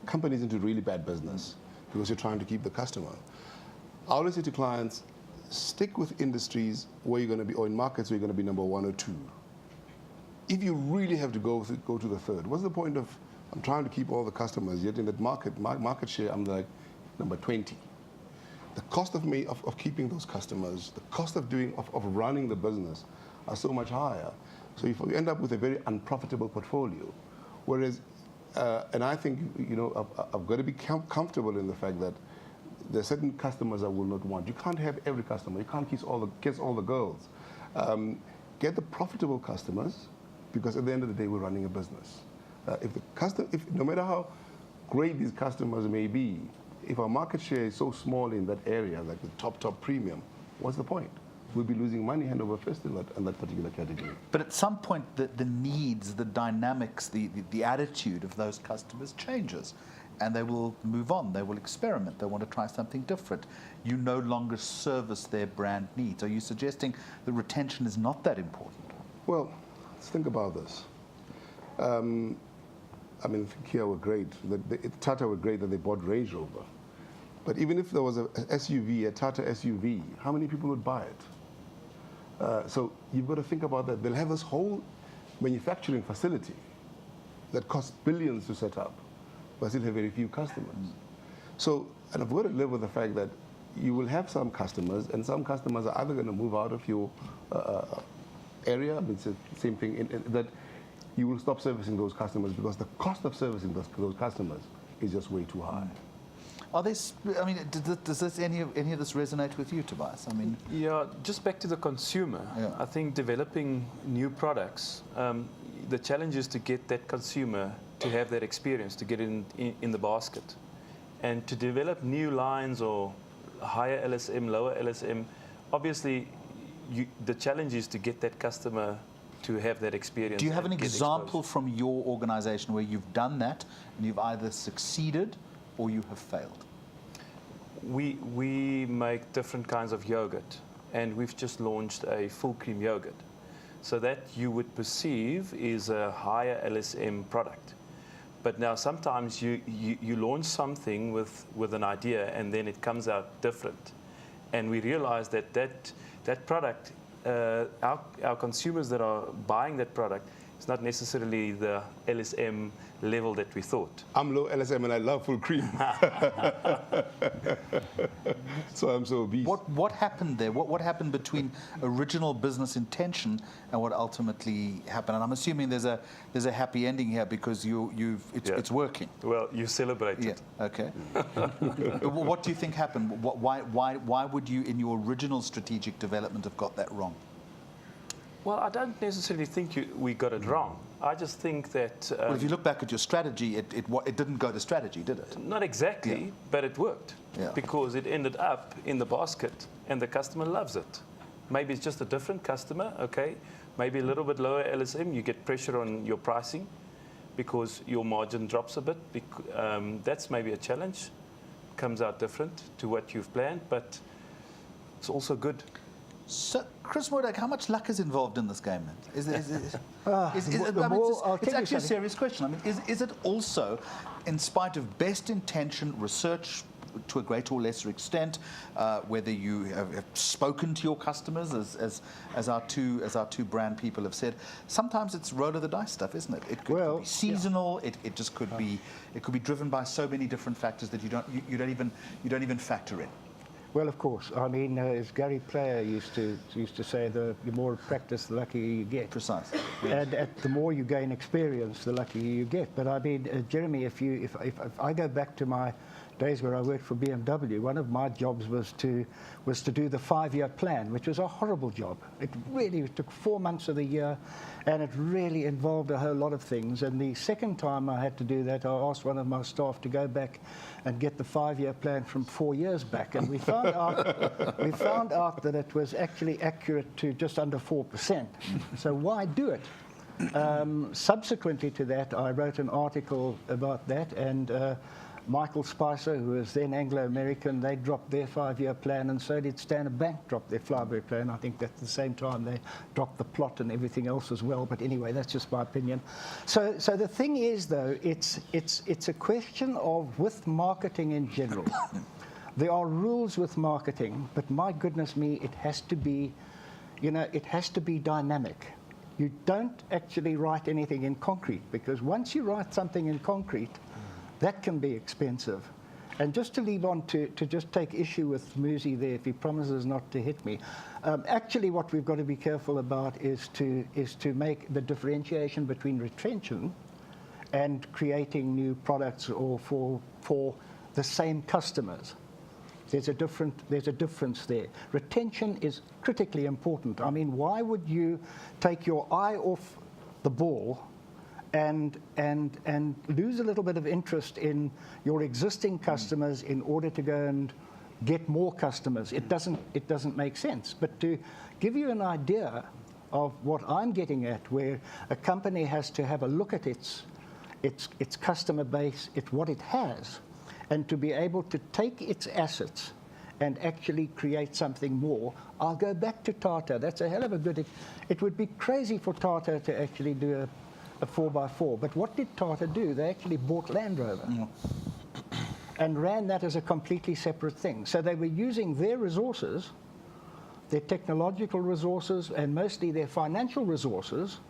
companies into really bad business, because you're trying to keep the customer. I always say to clients, stick with industries where you're going to be, or in markets where you're going to be number 1 or 2. If you really have to go to the third, what's the point of, I'm trying to keep all the customers, yet in that market share, I'm like number 20. The cost of keeping those customers, the cost of running the business are so much higher. So if you end up with a very unprofitable portfolio, whereas, and I think, I've got to be comfortable in the fact that there are certain customers I will not want. You can't have every customer. You can't kiss all the girls. Get the profitable customers, because at the end of the day, we're running a business. If no matter how great these customers may be, if our market share is so small in that area, like the top premium, what's the point? We'll be losing money hand over fist in that particular category. But at some point, the needs, the dynamics, the attitude of those customers changes, and they will move on. They will experiment. They want to try something different. You no longer service their brand needs. Are you suggesting that retention is not that important? Well, let's think about this. Kia were great. Tata were great that they bought Range Rover. But even if there was a SUV, a Tata SUV, how many people would buy it? So you've got to think about that. They'll have this whole manufacturing facility that costs billions to set up, but still have very few customers. So, and I've got to live with the fact that you will have some customers, and some customers are either going to move out of your area, it's the same thing, that you will stop servicing those customers because the cost of servicing those customers is just way too high. Does any of this resonate with you, Tobias? Yeah, just back to the consumer. Yeah. I think developing new products, the challenge is to get that consumer to have that experience, to get it in the basket. And to develop new lines or higher LSM, lower LSM, obviously the challenge is to get that customer to have that experience. Do you have an example from your organization where you've done that and you've either succeeded or you have failed? We make different kinds of yogurt, and we've just launched a full cream yogurt. So that you would perceive is a higher LSM product. But now sometimes you launch something with an idea and then it comes out different. And we realize that product, our consumers that are buying that product, it's not necessarily the LSM level that we thought. I'm low LSM and I love full cream. So I'm so obese. What happened there? What happened between original business intention and what ultimately happened? And I'm assuming there's a happy ending here because it's working. Well, you celebrate it. Yeah. Okay. What do you think happened? Why would you, in your original strategic development, have got that wrong? Well, I don't necessarily think we got it wrong. I just think that... well, if you look back at your strategy, it didn't go to strategy, did it? Not exactly, but it worked. Yeah. Because it ended up in the basket and the customer loves it. Maybe it's just a different customer, okay? Maybe a little bit lower LSM, you get pressure on your pricing because your margin drops a bit. That's maybe a challenge. Comes out different to what you've planned, but it's also good. So, Chris Moordyk, how much luck is involved in this game? It's actually a serious question. Is it also, in spite of best intention, research to a greater or lesser extent, whether you have spoken to your customers, as our two brand people have said, sometimes it's roll of the dice stuff, isn't it? It could be seasonal. Yeah. It just could be. It could be driven by so many different factors that you don't even factor in. Well, of course. As Gary Player used to say, the more practice, the luckier you get. Precisely. And the more you gain experience, the luckier you get. But Jeremy, if I go back to my days where I worked for BMW, one of my jobs was to do the 5-year plan, which was a horrible job. It really took 4 months of the year, and it really involved a whole lot of things. And the second time I had to do that, I asked one of my staff to go back and get the 5-year plan from 4 years back, and we found out that it was actually accurate to just under 4%. So why do it? Subsequently to that, I wrote an article about that, and Michael Spicer, who was then Anglo-American, they dropped their 5-year plan, and so did Standard Bank drop their 5-year plan. I think at the same time they dropped the plot and everything else as well. But anyway, that's just my opinion. So the thing is, though, it's a question of, with marketing in general, there are rules with marketing, but my goodness me, it has to be, it has to be dynamic. You don't actually write anything in concrete, because once you write something in concrete, that can be expensive. And just to leave on to just take issue with Muzi there, if he promises not to hit me, actually what we've got to be careful about is to make the differentiation between retention and creating new products or for the same customers. There's a difference there. Retention is critically important. I mean, why would you take your eye off the ball and lose a little bit of interest in your existing customers in order to go and get more customers? It doesn't make sense. But to give you an idea of what I'm getting at, where a company has to have a look at its customer base, what it has, and to be able to take its assets and actually create something more. I'll go back to Tata. That's a hell of a good... It would be crazy for Tata to actually do a 4x4. But what did Tata do? They actually bought Land Rover and ran that as a completely separate thing. So they were using their resources, their technological resources, and mostly their financial resources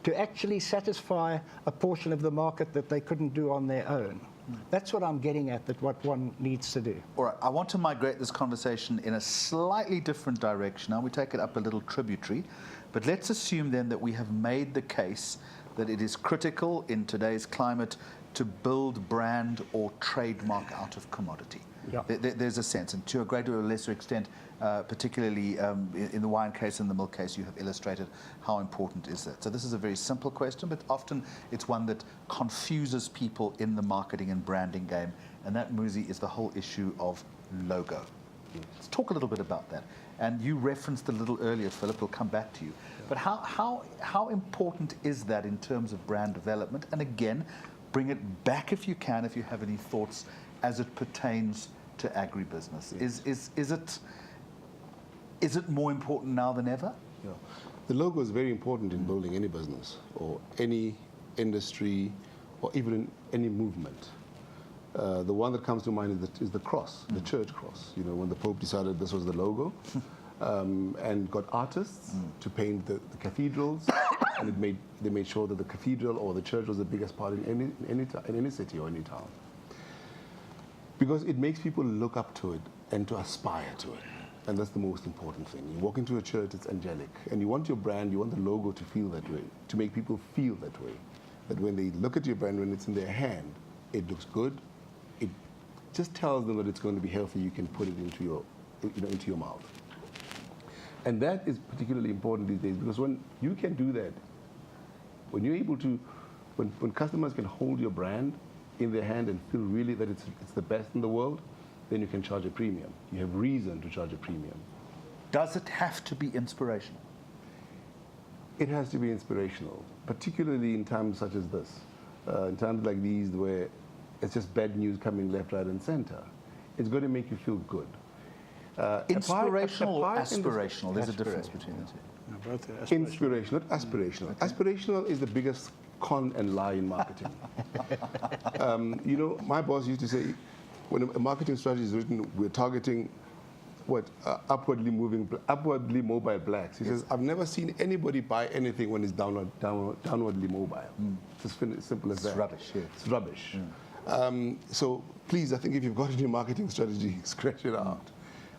to actually satisfy a portion of the market that they couldn't do on their own. That's what I'm getting at, that what one needs to do. All right, I want to migrate this conversation in a slightly different direction. Now we take it up a little tributary, but let's assume then that we have made the case that it is critical in today's climate to build brand or trademark out of commodity. Yeah. There's a sense, and to a greater or lesser extent, particularly in the wine case and the milk case, you have illustrated how important is that. So this is a very simple question, but often it's one that confuses people in the marketing and branding game, and that, Muzi, is the whole issue of logo. Let's talk a little bit about that. And you referenced a little earlier, Philip, we'll come back to you. But how important is that in terms of brand development? And again, bring it back if you can, if you have any thoughts as it pertains to agribusiness. Yeah. Is it more important now than ever? Yeah. The logo is very important in building any business or any industry or even in any movement. The one that comes to mind is the cross, the church cross. You know, when the Pope decided this was the logo, and got artists to paint the cathedrals, and they made sure that the cathedral or the church was the biggest part in any city or any town. Because it makes people look up to it and to aspire to it. And that's the most important thing. You walk into a church, it's angelic. And you want your brand, you want the logo to feel that way, to make people feel that way. That when they look at your brand, when it's in their hand, it looks good. It just tells them that it's going to be healthy. You can put it into your mouth. And that is particularly important these days, because when you can do that, when you're able to, when customers can hold your brand in their hand and feel really that it's the best in the world, then you can charge a premium. You have reason to charge a premium. Does it have to be inspirational? It has to be inspirational, particularly in times such as this, in times like these where it's just bad news coming left, right, and center. It's going to make you feel good. Inspirational or aspirational? There's a difference between the two. No, both are Inspirational, not aspirational. Okay. Aspirational is the biggest con and lie in marketing. You know, my boss used to say, when a marketing strategy is written, we're targeting upwardly mobile blacks. He says, I've never seen anybody buy anything when it's downwardly mobile. It's as simple as that. It's rubbish. Yeah. It's rubbish. So please, I think if you've got a new marketing strategy, scratch it out.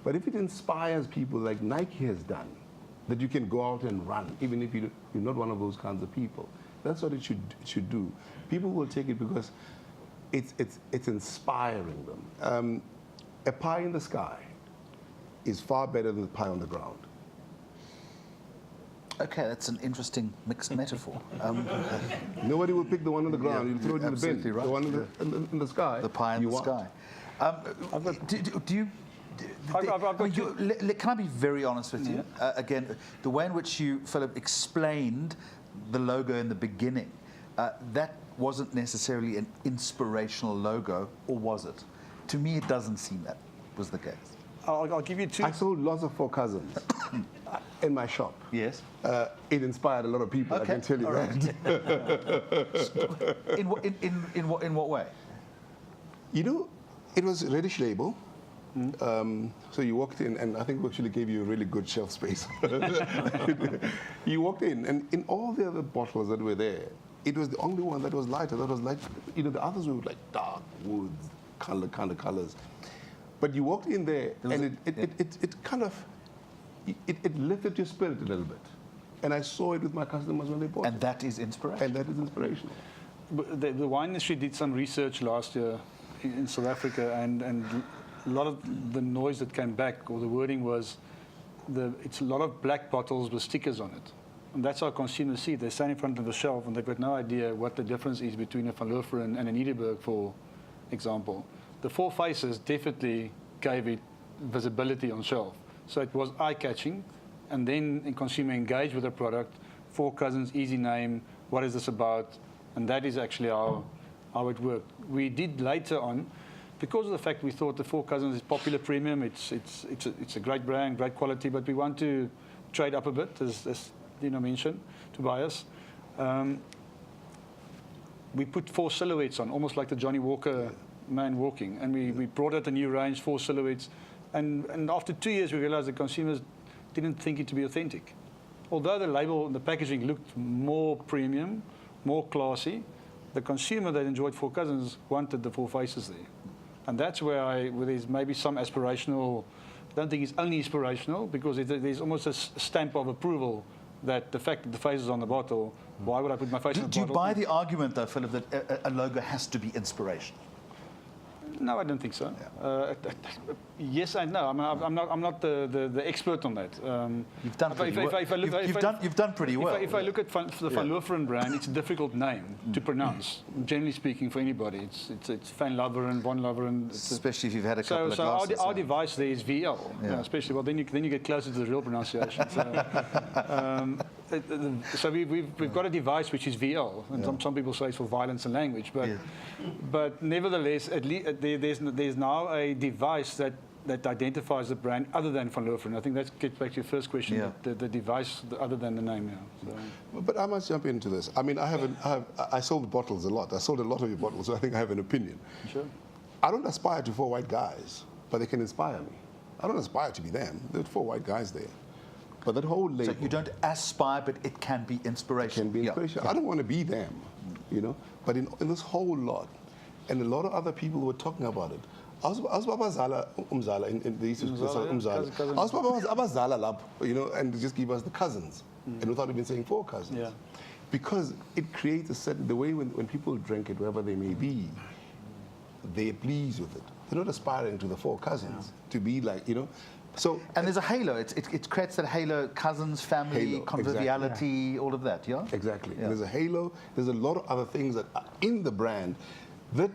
But if it inspires people like Nike has done, that you can go out and run, even if you're not one of those kinds of people, that's what it should do. People will take it because it's inspiring them. A pie in the sky is far better than the pie on the ground. Okay, that's an interesting mixed metaphor. Nobody will pick the one on the ground. You'll throw it in the bin. Right. The one in the sky. The pie in the sky. Can I be very honest with you? Again, the way in which you, Philip, explained the logo in the beginning, that wasn't necessarily an inspirational logo, or was it? To me, it doesn't seem that was the case. I'll give you two. I sold lots of Four Cousins in my shop. Yes. It inspired a lot of people, okay. I can tell you that. In what way? You know, it was reddish label. So you walked in, and I think we actually gave you a really good shelf space. You walked in, and in all the other bottles that were there, it was the only one that was lighter. That was like, you know, the others were like dark woods, kind of colors. But you walked in there, and it kind of, it lifted your spirit a little bit. And I saw it with my customers when they bought it. And that is inspiration. And that is inspirational. But the wine industry did some research last year in South Africa, and a lot of the noise that came back, or the wording was, it's a lot of black bottles with stickers on it. And that's how consumers see it. They stand in front of the shelf and they've got no idea what the difference is between a Van Loefferen and an Edelberg, for example. The Four Faces definitely gave it visibility on shelf. So it was eye-catching. And then in consumer engaged with the product, Four Cousins, easy name, what is this about? And that is actually how it worked. We did later on, because of the fact we thought the Four Cousins is popular premium, it's a great brand, great quality, but we want to trade up a bit, as Dino mentioned, to buyers. We put 4 silhouettes on, almost like the Johnny Walker man walking. And we brought out a new range, 4 silhouettes. And after 2 years, we realized the consumers didn't think it to be authentic. Although the label and the packaging looked more premium, more classy, the consumer that enjoyed Four Cousins wanted the Four Faces there. And that's where there's maybe some aspirational, I don't think it's only inspirational, because there's almost a stamp of approval that the fact that the face is on the bottle, why would I put my face on the bottle? Do you buy the argument, though, Philip, that a logo has to be inspirational? No, I don't think so. Yes and no. I mean, I'm not the expert on that. You've done pretty well. You've done pretty well. If I look at the Van Loefferen brand, it's a difficult name to pronounce. Generally speaking, for anybody, it's Van Loefferen, Von Loefferen. Especially if you've had a couple of glasses. So our device there is VL. Especially, well, then you get closer to the real pronunciation. So we've got a device which is VL, and some people say it's for violence and language, but nevertheless, at least there's now a device that identifies the brand other than Van Loefferen. I think that gets back to your first question, the device other than the name. But I must jump into this. I mean, I sold bottles a lot. I sold a lot of your bottles, so I think I have an opinion. Sure. I don't aspire to 4 white guys, but they can inspire me. I don't aspire to be them. There are 4 white guys there. But that whole label. So you don't aspire, but it can be inspiration. It can be inspiration. I don't want to be them, you know. But in this whole lot, and a lot of other people were talking about it. You know, and they just give us the cousins, and without even saying 4 cousins. Yeah. Because it creates a certain, the way when people drink it, wherever they may be, they're pleased with it. They're not aspiring to the 4 cousins to be like, you know. So, and there's a halo. It creates that halo, cousins, family, halo, conviviality, all of that, yeah? Exactly. Yeah. There's a halo. There's a lot of other things that are in the brand that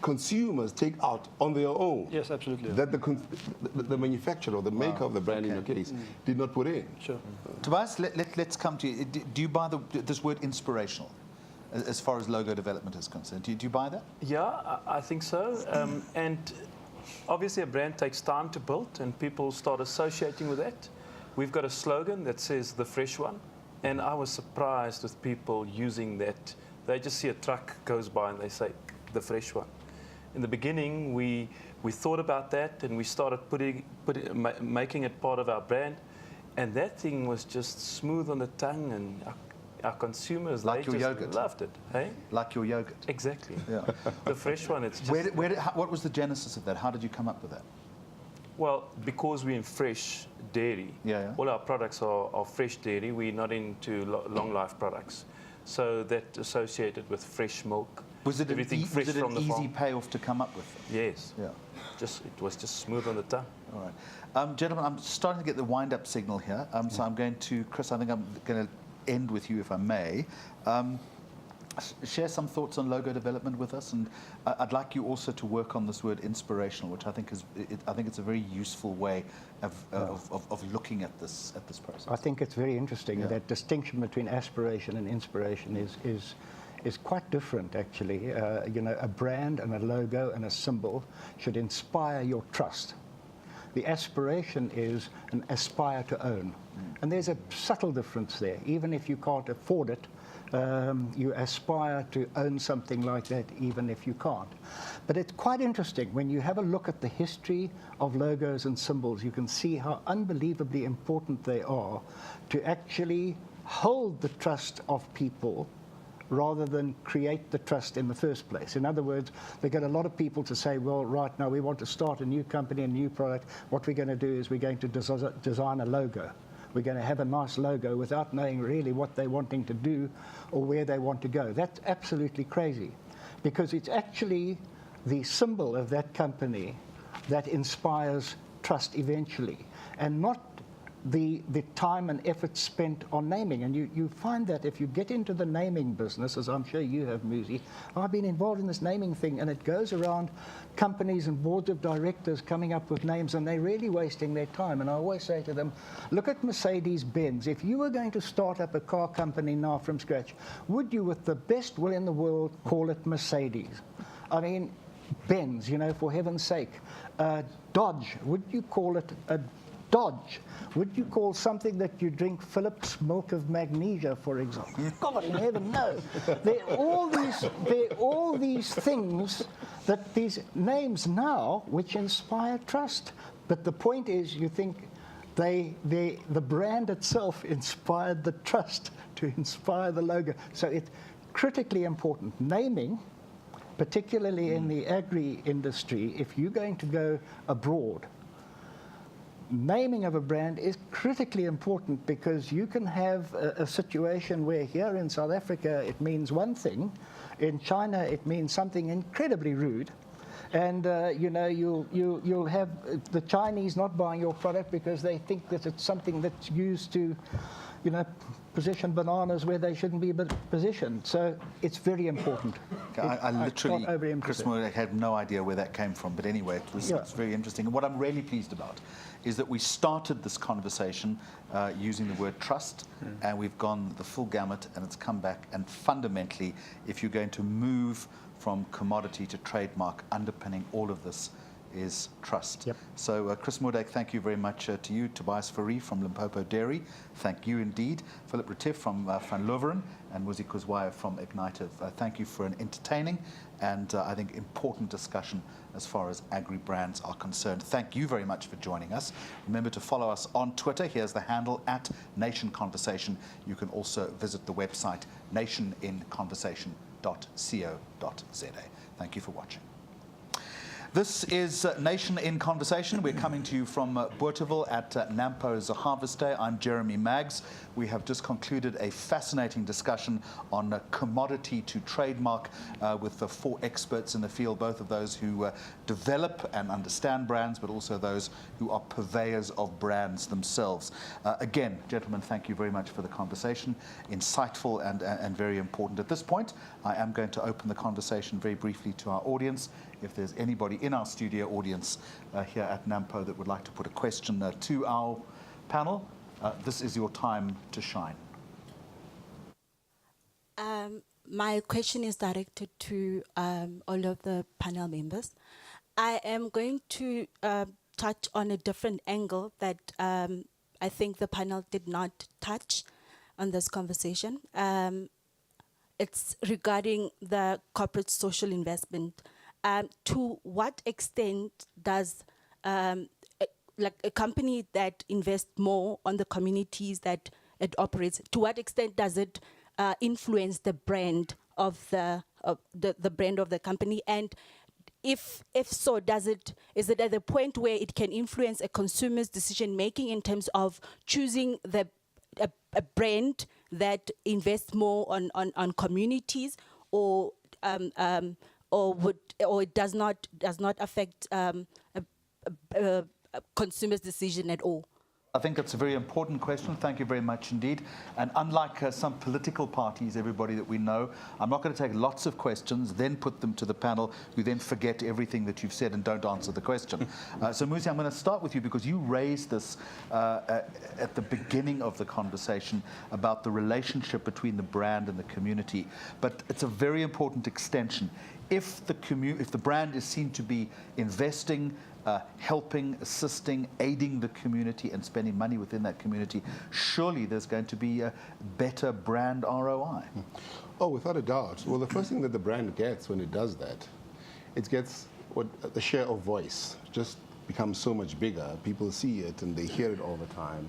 consumers take out on their own. Yes, absolutely. That the manufacturer or the maker of the brand, in your case, did not put in. Sure. Tobias, let's come to you. Do you buy this word inspirational as far as logo development is concerned? Do you buy that? Yeah, I think so. And obviously a brand takes time to build and people start associating with that. We've got a slogan that says the fresh one, and I was surprised with people using that. They just see a truck goes by and they say the fresh one. In the beginning we thought about that and we started making it part of our brand, and that thing was just smooth on the tongue, and our consumers, like they your just yogurt. loved it. Hey? Like your yogurt. Exactly. Yeah. The fresh one, it's just... What was the genesis of that? How did you come up with that? Well, because we're in fresh dairy, all our products are fresh dairy. We're not into long life products. So that associated with fresh milk. Was it everything fresh was it from an the farm. easy payoff to come up with? Yes. Yeah. It was just smooth on the tongue. All right. Gentlemen, I'm starting to get the wind-up signal here. So I'm going to, Chris, I think I'm going to end with you, if I may. Share some thoughts on logo development with us, and I'd like you also to work on this word inspirational, which I think it's a very useful way of looking at this process. I think it's very interesting that distinction between aspiration and inspiration is quite different, actually. You know, a brand and a logo and a symbol should inspire your trust. The aspiration is an aspire to own. And there's a subtle difference there. Even if you can't afford it, you aspire to own something like that, even if you can't. But it's quite interesting. When you have a look at the history of logos and symbols, you can see how unbelievably important they are to actually hold the trust of people rather than create the trust in the first place. In other words, they get a lot of people to say, well, right now we want to start a new company, a new product. What we're going to do is we're going to design a logo. We're going to have a nice logo without knowing really what they're wanting to do or where they want to go. That's absolutely crazy, because it's actually the symbol of that company that inspires trust eventually, and not the time and effort spent on naming. And you find that if you get into the naming business, as I'm sure you have, Muzi, I've been involved in this naming thing, and it goes around companies and boards of directors coming up with names, and they're really wasting their time. And I always say to them, look at Mercedes-Benz. If you were going to start up a car company now from scratch, would you, with the best will in the world, call it Mercedes? I mean, Benz, you know, for heaven's sake. Dodge, would you call it a Dodge? Would you call something that you drink Phillips milk of magnesia, for example? God in heaven, no. There are all these things, that these names now which inspire trust. But the point is, you think the brand itself inspired the trust to inspire the logo. So it's critically important. Naming, particularly in the agri industry, if you're going to go abroad, naming of a brand is critically important, because you can have a situation where here in South Africa it means one thing, in China it means something incredibly rude, and you know, you'll have the Chinese not buying your product because they think that it's something that's used to, you know, position bananas where they shouldn't be positioned. So it's very important. I literally, Chris Moore, had no idea where that came from, but anyway, it's very interesting. And what I'm really pleased about is that we started this conversation using the word trust, and we've gone the full gamut, and it's come back. And fundamentally, if you're going to move from commodity to trademark, underpinning all of this is trust. Yep. So Chris Moordijk, thank you very much to you. Tobias Fourie from Limpopo Dairy, thank you indeed. Philip Retief from Van Loveren, and Muzi Kuzwayo from Ignitive. Thank you for an entertaining and I think important discussion as far as agri-brands are concerned. Thank you very much for joining us. Remember to follow us on Twitter. Here's the handle, @NationConversation. You can also visit the website nationinconversation.co.za. Thank you for watching. This is Nation in Conversation. We're coming to you from Bothaville at Nampo's Harvest Day. I'm Jeremy Maggs. We have just concluded a fascinating discussion on commodity to trademark with the 4 experts in the field, both of those who develop and understand brands, but also those who are purveyors of brands themselves. Again, gentlemen, thank you very much for the conversation. Insightful and very important. At this point, I am going to open the conversation very briefly to our audience. If there's anybody in our studio audience here at Nampo that would like to put a question to our panel, this is your time to shine. My question is directed to all of the panel members. I am going to touch on a different angle that I think the panel did not touch on this conversation. It's regarding the corporate social investment. To what extent does like a company that invests more on the communities that it operates, to what extent does it influence the brand of the brand of the company? And if so, is it at the point where it can influence a consumer's decision making in terms of choosing a brand that invests more on communities, or it does not affect a consumer's decision at all? I think that's a very important question. Thank you very much indeed. And unlike some political parties, everybody that we know, I'm not going to take lots of questions, then put them to the panel, who then forget everything that you've said and don't answer the question. So Muzi, I'm going to start with you, because you raised this at the beginning of the conversation about the relationship between the brand and the community. But it's a very important extension. If the brand is seen to be investing, helping, assisting, aiding the community and spending money within that community, surely there's going to be a better brand ROI. Oh, without a doubt. Well, the first thing that the brand gets when it does that, it gets the share of voice just becomes so much bigger. People see it and they hear it all the time.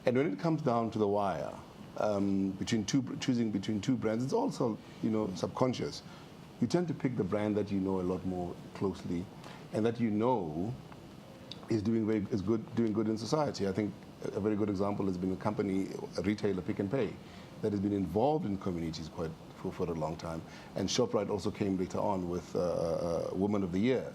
And when it comes down to the wire, choosing between two brands, it's also, subconscious. You tend to pick the brand that you know a lot more closely, and that you know is doing good in society. I think a very good example has been a retailer, Pick and Pay, that has been involved in communities for a long time. And ShopRite also came later on with Woman of the Year.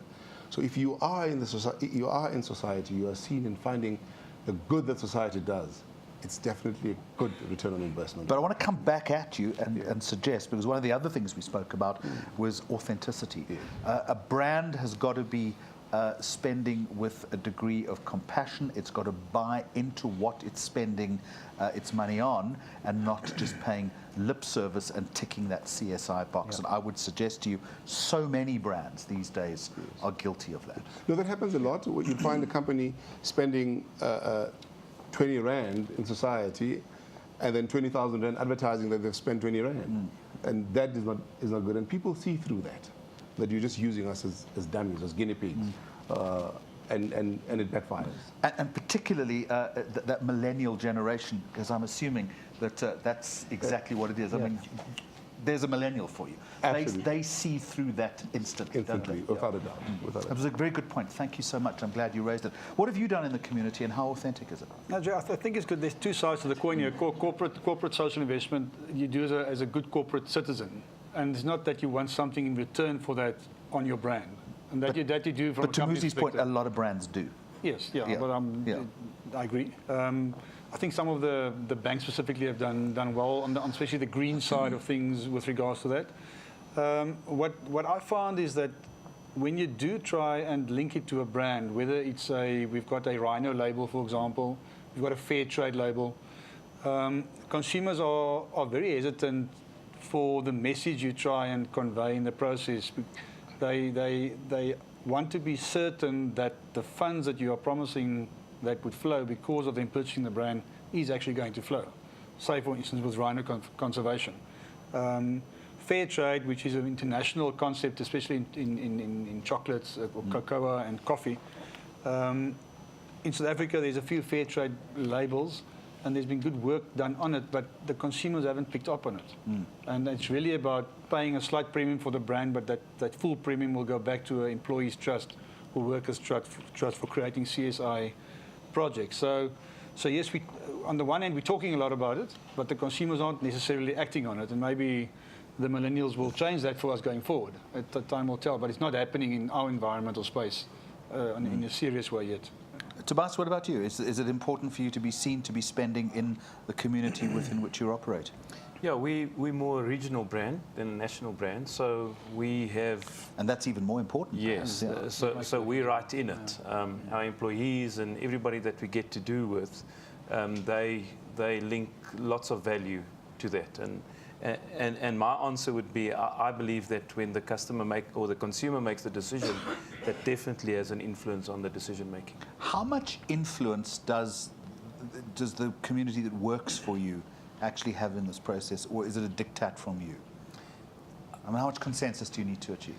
So if you are in society, you are seen in finding the good that society does. It's definitely a good return on investment. But I want to come back at you and suggest, because one of the other things we spoke about was authenticity. A brand has got to be spending with a degree of compassion. It's got to buy into what it's spending its money on, and not just paying lip service and ticking that CSI box. And I would suggest to you, so many brands these days are guilty of that. No, that happens a lot. You find a company spending 20 Rand in society, and then 20,000 Rand advertising that they've spent 20 Rand. And that is not good. And people see through that you're just using us as dummies, as guinea pigs. And it backfires. And particularly that millennial generation, because I'm assuming that that's exactly what it is. I mean, there's a millennial for you. They see through that instantly, don't they? Without a doubt. That was a very good point. Thank you so much. I'm glad you raised it. What have you done in the community, and how authentic is it? No, Joe, I think it's good. There's two sides to the coin here. Corporate social investment, you do as a good corporate citizen. And it's not that you want something in return for that on your brand. And that you do from a company's But to Musi's point, a lot of brands do. Yes, but I agree. I think some of the banks specifically have done well, on especially the green side of things with regards to that. What I found is that when you do try and link it to a brand, whether it's we've got a Rhino label, for example, we've got a fair trade label, consumers are very hesitant for the message you try and convey in the process. They want to be certain that the funds that you are promising that would flow because of them purchasing the brand is actually going to flow. Say, for instance, with Rhino Conservation. Fair trade, which is an international concept, especially in chocolates, or cocoa and coffee. In South Africa, there's a few fair trade labels, and there's been good work done on it, but the consumers haven't picked up on it. And it's really about paying a slight premium for the brand, but that full premium will go back to employees' trust or workers' trust for creating CSI projects. So yes, on the one hand, we're talking a lot about it, but the consumers aren't necessarily acting on it, and maybe the millennials will change that for us going forward. The time will tell, but it's not happening in our environmental space in a serious way yet. Tobias, what about you? Is it important for you to be seen to be spending in the community within which you operate? Yeah, we're more a regional brand than a national brand, so we have... And that's even more important. Yes, so we're right in it. Our employees and everybody that we get to do with, they link lots of value to that. And my answer would be, I believe that when the customer or the consumer makes the decision, that definitely has an influence on the decision making. How much influence does the community that works for you actually have in this process, or is it a diktat from you? I mean, how much consensus do you need to achieve?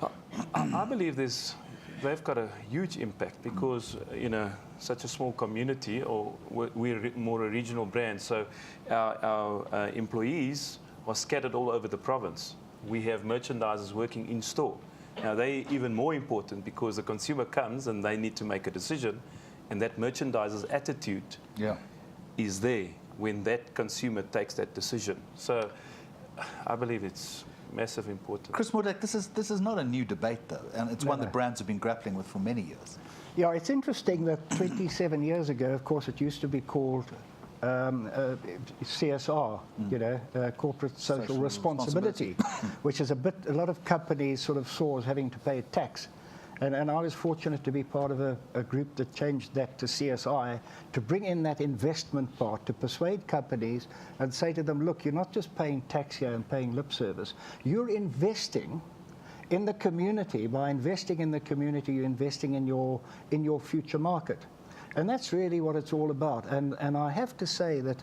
Well, I believe they've got a huge impact because, such a small community, or we're more a regional brand, so our employees are scattered all over the province. We have merchandisers working in store. Now, they're even more important because the consumer comes and they need to make a decision, and that merchandiser's attitude is there when that consumer takes that decision. So I believe it's massive importance. Chris Moordyk, this is not a new debate, though, and it's one that brands have been grappling with for many years. Yeah, it's interesting that 27 years ago, of course, it used to be called CSR, corporate social responsibility, which is a lot of companies sort of saw as having to pay a tax. And I was fortunate to be part of a group that changed that to CSI, to bring in that investment part, to persuade companies and say to them, look, you're not just paying tax here and paying lip service. You're investing in the community. By investing in the community, you're investing in your future market. And that's really what it's all about. And I have to say that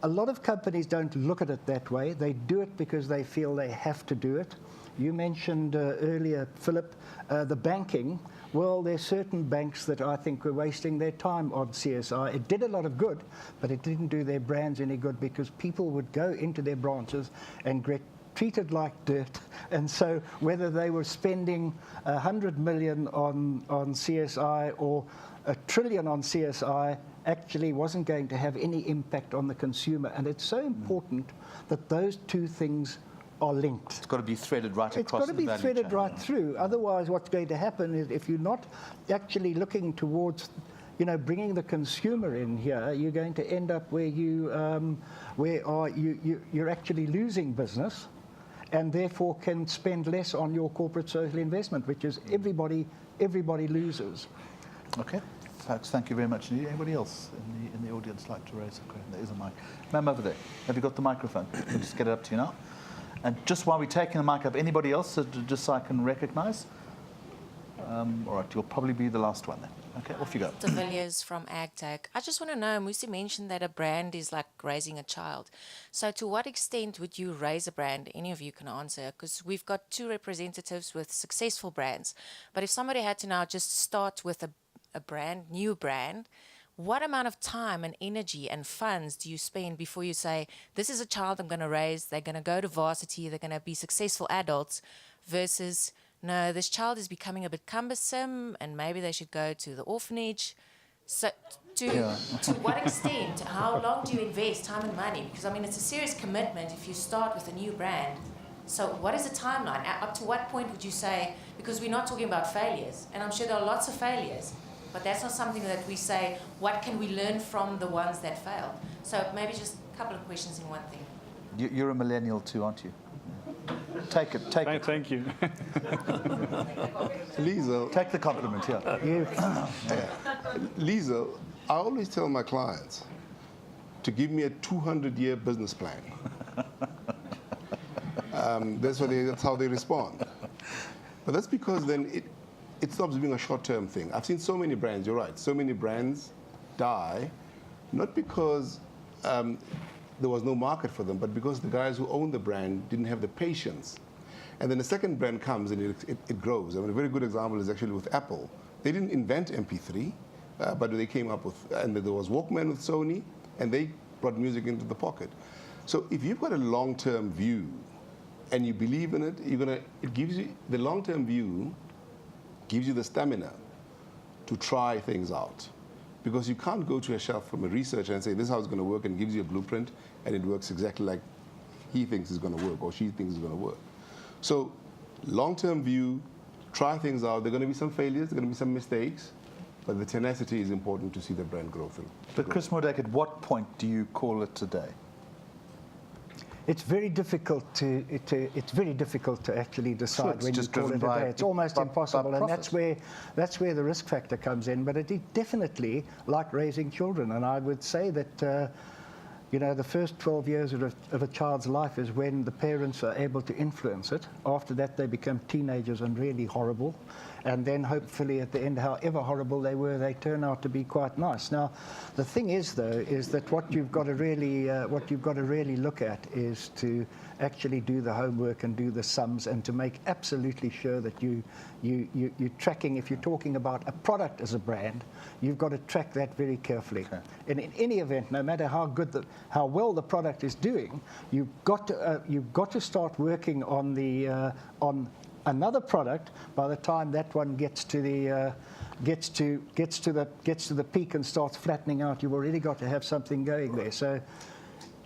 a lot of companies don't look at it that way. They do it because they feel they have to do it. You mentioned earlier, Philip, the banking. Well, there's certain banks that I think were wasting their time on CSI. It did a lot of good, but it didn't do their brands any good because people would go into their branches and get treated like dirt. And so whether they were spending 100 million on CSI or $1 trillion on CSI actually wasn't going to have any impact on the consumer. And it's so important that those two things are linked. It's got to be threaded right across the value chain. It's got to be threaded right through. Otherwise, what's going to happen is if you're not actually looking towards, bringing the consumer in here, you're going to end up where you're actually losing business, and therefore can spend less on your corporate social investment, which is everybody loses. Okay. Folks, thank you very much. Anybody else in the audience like to raise a question? There is a mic. Ma'am over there, have you got the microphone? We'll just get it up to you now. And just while we're taking the mic up, anybody else, just so I can recognise? All right, you'll probably be the last one then. Okay, off you go. De Villiers from AgTech. I just want to know, Musi mentioned that a brand is like raising a child. So to what extent would you raise a brand? Any of you can answer, because we've got two representatives with successful brands. But if somebody had to now just start with a new brand, what amount of time and energy and funds do you spend before you say, this is a child I'm going to raise, they're going to go to varsity, they're going to be successful adults, versus, no, this child is becoming a bit cumbersome and maybe they should go to the orphanage. So to what extent, how long do you invest time and money? Because, it's a serious commitment if you start with a new brand. So what is the timeline? Up to what point would you say, because we're not talking about failures, and I'm sure there are lots of failures, but that's not something that we say, what can we learn from the ones that failed? So maybe just a couple of questions in one thing. You're a millennial too, aren't you? Take it. Thank you. Liesel, Take the compliment, yeah. Liesel, I always tell my clients to give me a 200-year business plan. That's how they respond. But that's because then it stops being a short-term thing. I've seen so many brands, you're right, so many brands die, not because there was no market for them, but because the guys who owned the brand didn't have the patience. And then the second brand comes and it grows. A very good example is actually with Apple. They didn't invent MP3, but they came up with, and there was Walkman with Sony, and they brought music into the pocket. So if you've got a long-term view and you believe in it, it gives you, the long-term view gives you the stamina to try things out. Because you can't go to a shelf from a researcher and say, this is how it's going to work, and gives you a blueprint, and it works exactly like he thinks it's going to work or she thinks it's going to work. So long-term view, try things out. There are going to be some failures, there are going to be some mistakes, but the tenacity is important to see the brand grow through. But Chris Mordek, at what point do you call it today? It's very difficult to actually decide when you call it a day. It's almost impossible, and that's where the risk factor comes in. But it is definitely like raising children, and I would say that the first 12 years of a child's life is when the parents are able to influence it. After that, they become teenagers and really horrible. And then hopefully at the end, however horrible they were, they turn out to be quite nice. Now, the thing is, though, is that what you've got to really look at is to actually do the homework and do the sums, and to make absolutely sure that you're tracking. If you're talking about a product as a brand, you've got to track that very carefully. Okay. And in any event, no matter how well the product is doing, you've got to start working on another product. By the time that one gets to the peak and starts flattening out, you've already got to have something going there. So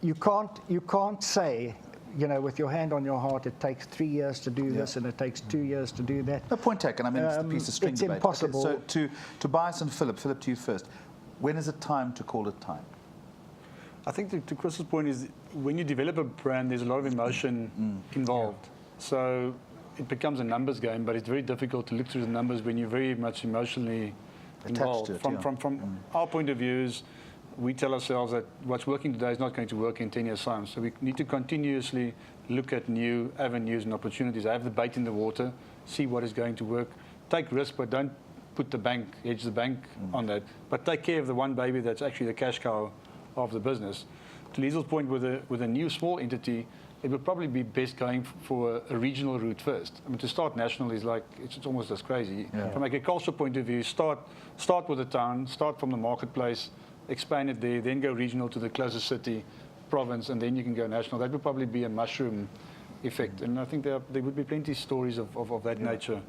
you can't say, with your hand on your heart, it takes 3 years to do this and it takes 2 years to do that. No, point taken. It's the piece of string it's debate. Impossible. Okay, so to Tobias and Philip to you first. When is it time to call it time? I think to Chris's point is, when you develop a brand, there's a lot of emotion involved. So it becomes a numbers game, but it's very difficult to look through the numbers when you're very much emotionally involved. From our point of view, we tell ourselves that what's working today is not going to work in 10 years' time. So we need to continuously look at new avenues and opportunities. I have the bait in the water, see what is going to work. Take risk, but don't hedge the bank on that. But take care of the one baby that's actually the cash cow of the business. To Liesel's point, with a new small entity, it would probably be best going for a regional route first. I mean, to start national is like, it's almost as crazy. From like a cultural point of view, start with the town, start from the marketplace, expand it there, then go regional to the closest city, province, and then you can go national. That would probably be a mushroom effect. And I think there would be plenty of stories of that nature.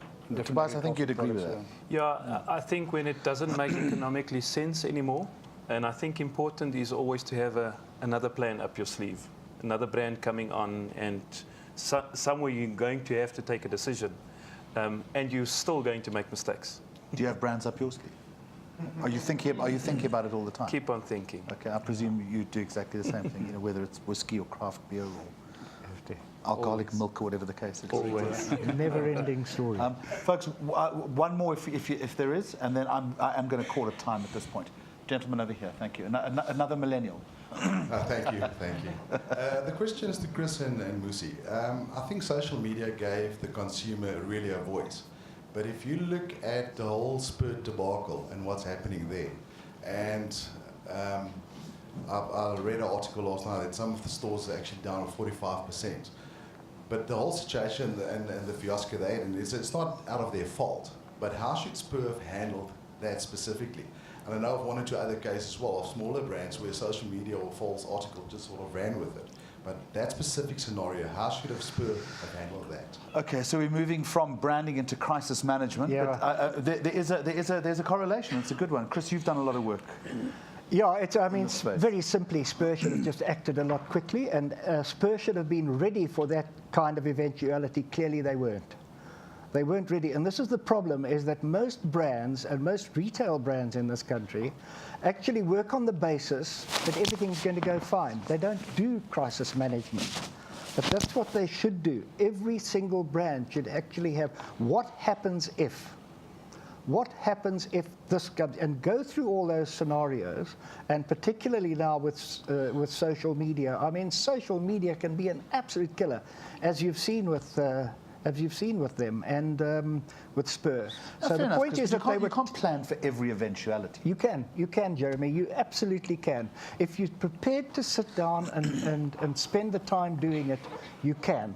Tobias, I think you'd agree with that. Yeah, I think when it doesn't make economically sense anymore, and I think important is always to have another plan up your sleeve, another brand coming on, and somewhere you're going to have to take a decision, and you're still going to make mistakes. Do you have brands up your sleeve? Are you thinking about it all the time? Keep on thinking. Okay, I presume you do exactly the same thing, whether it's whiskey or craft beer or alcoholic milk or whatever the case is. Always. Never-ending story. Folks, one more if there is, and then I am going to call it time at this point. Gentleman over here, thank you. Another millennial. Thank you. The question is to Chris and Musi. I think social media gave the consumer really a voice. But if you look at the whole Spur debacle and what's happening there, and I read an article last night that some of the stores are actually down 45%. But the whole situation and the fiasco they had, and it's not out of their fault, but how should Spur have handled that specifically? And I know of one or two other cases as well of smaller brands where social media or false article just sort of ran with it. But that specific scenario, how should have Spur have handled that? Okay, so we're moving from branding into crisis management. Yeah. But there's a correlation. It's a good one. Chris, you've done a lot of work. Yeah, very simply, Spur should have just acted a lot quickly, and Spur should have been ready for that kind of eventuality. Clearly, they weren't. They weren't ready, and this is the problem, is that most brands and most retail brands in this country actually work on the basis that everything's going to go fine. They don't do crisis management, but that's what they should do. Every single brand should actually have what happens if. What happens if this comes, and go through all those scenarios, and particularly now with social media. I mean, social media can be an absolute killer, as you've seen with them and with Spur. So the point is that you can't plan for every eventuality. You can, Jeremy. You absolutely can. If you're prepared to sit down and spend the time doing it, you can.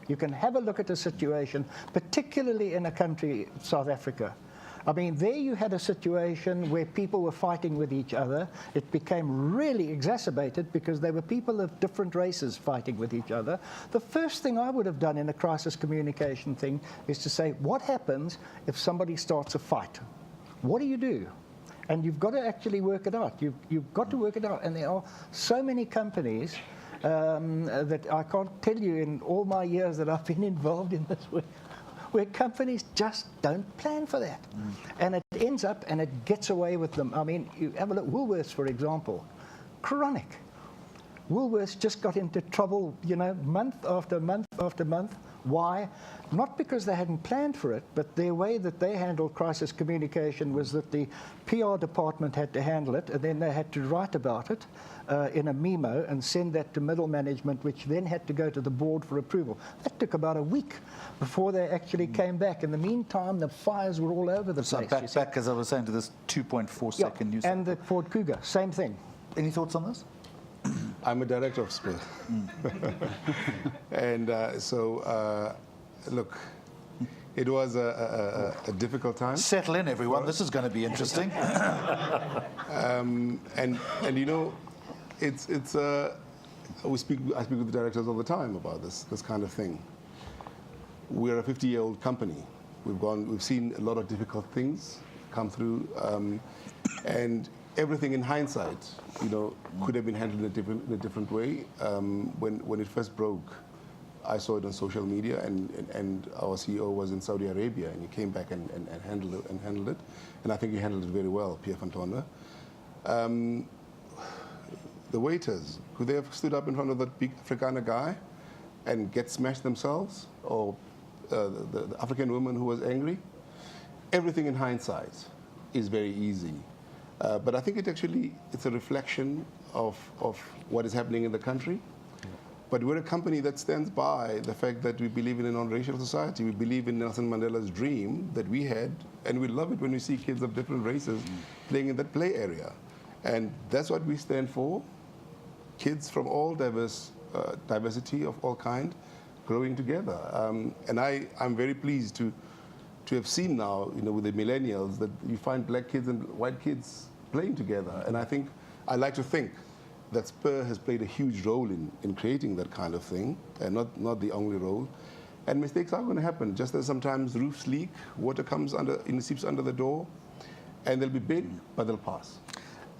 You can have a look at the situation, particularly in a country, South Africa. I mean, there you had a situation where people were fighting with each other. It became really exacerbated because there were people of different races fighting with each other. The first thing I would have done in a crisis communication thing is to say, what happens if somebody starts a fight? What do you do? And you've got to actually work it out. You've got to work it out. And there are so many companies that I can't tell you in all my years that I've been involved in this work, where companies just don't plan for that. And it ends up and it gets away with them. I mean, you have a look, Woolworths, for example, chronic. Woolworths just got into trouble, month after month after month. Why? Not because they hadn't planned for it, but their way that they handled crisis communication was that the PR department had to handle it, and then they had to write about it in a memo and send that to middle management, which then had to go to the board for approval. That took about a week before they actually came back. In the meantime, the fires were all over the place. So back, as I was saying, to this 2.4-second news. And the Ford Cougar, same thing. Any thoughts on this? I'm a director of Spur. And look, it was a difficult time. Settle in, everyone. This is going to be interesting. I speak with the directors all the time about this kind of thing. We're a 50-year-old company. We've seen a lot of difficult things come through, and everything in hindsight, could have been handled in a different way. When it first broke, I saw it on social media, and our CEO was in Saudi Arabia, and he came back and handled it, and I think he handled it very well, Pierre Fantona. The waiters, could they have stood up in front of that big Afrikaner guy and get smashed themselves, or the African woman who was angry? Everything in hindsight is very easy. But I think it's a reflection of what is happening in the country. But we're a company that stands by the fact that we believe in a non-racial society. We believe in Nelson Mandela's dream that we had, and we love it when we see kids of different races playing in that play area. And that's what we stand for. Kids from all diverse diversity of all kind growing together. And I'm very pleased to have seen now, with the millennials, that you find black kids and white kids playing together. And I like to think that Spur has played a huge role in creating that kind of thing, and not the only role. And mistakes are going to happen, just as sometimes roofs leak, water comes seeps under the door, and they'll be big, but they'll pass.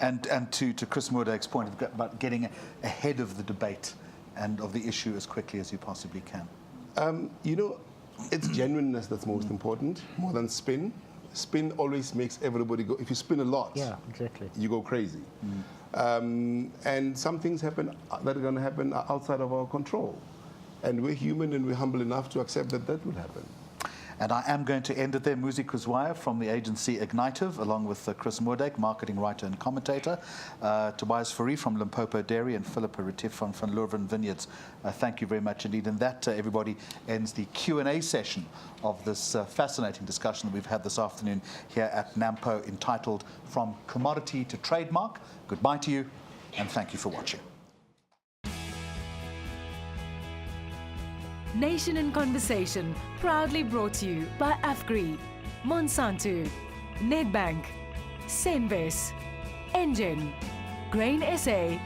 And to Chris Moordag's point about getting ahead of the debate and of the issue as quickly as you possibly can. It's genuineness that's most important, more than spin. Spin always makes everybody go. If you spin a lot, Yeah, exactly. you go crazy. And some things happen that are going to happen outside of our control. And we're human and we're humble enough to accept that will happen. And I am going to end it there. Muzi Kuzwaya from the agency Ignitive, along with Chris Moordag, marketing writer and commentator, Tobias Fourie from Limpopo Dairy, and Philippa Retief from Van Leuven Vineyards. Thank you very much indeed. And that, everybody, ends the Q&A session of this fascinating discussion that we've had this afternoon here at Nampo, entitled From Commodity to Trademark. Goodbye to you, and thank you for watching. Nation in Conversation, proudly brought to you by Afgri, Monsanto, Nedbank, Senbes, Engine, Grain SA,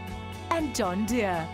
and John Deere.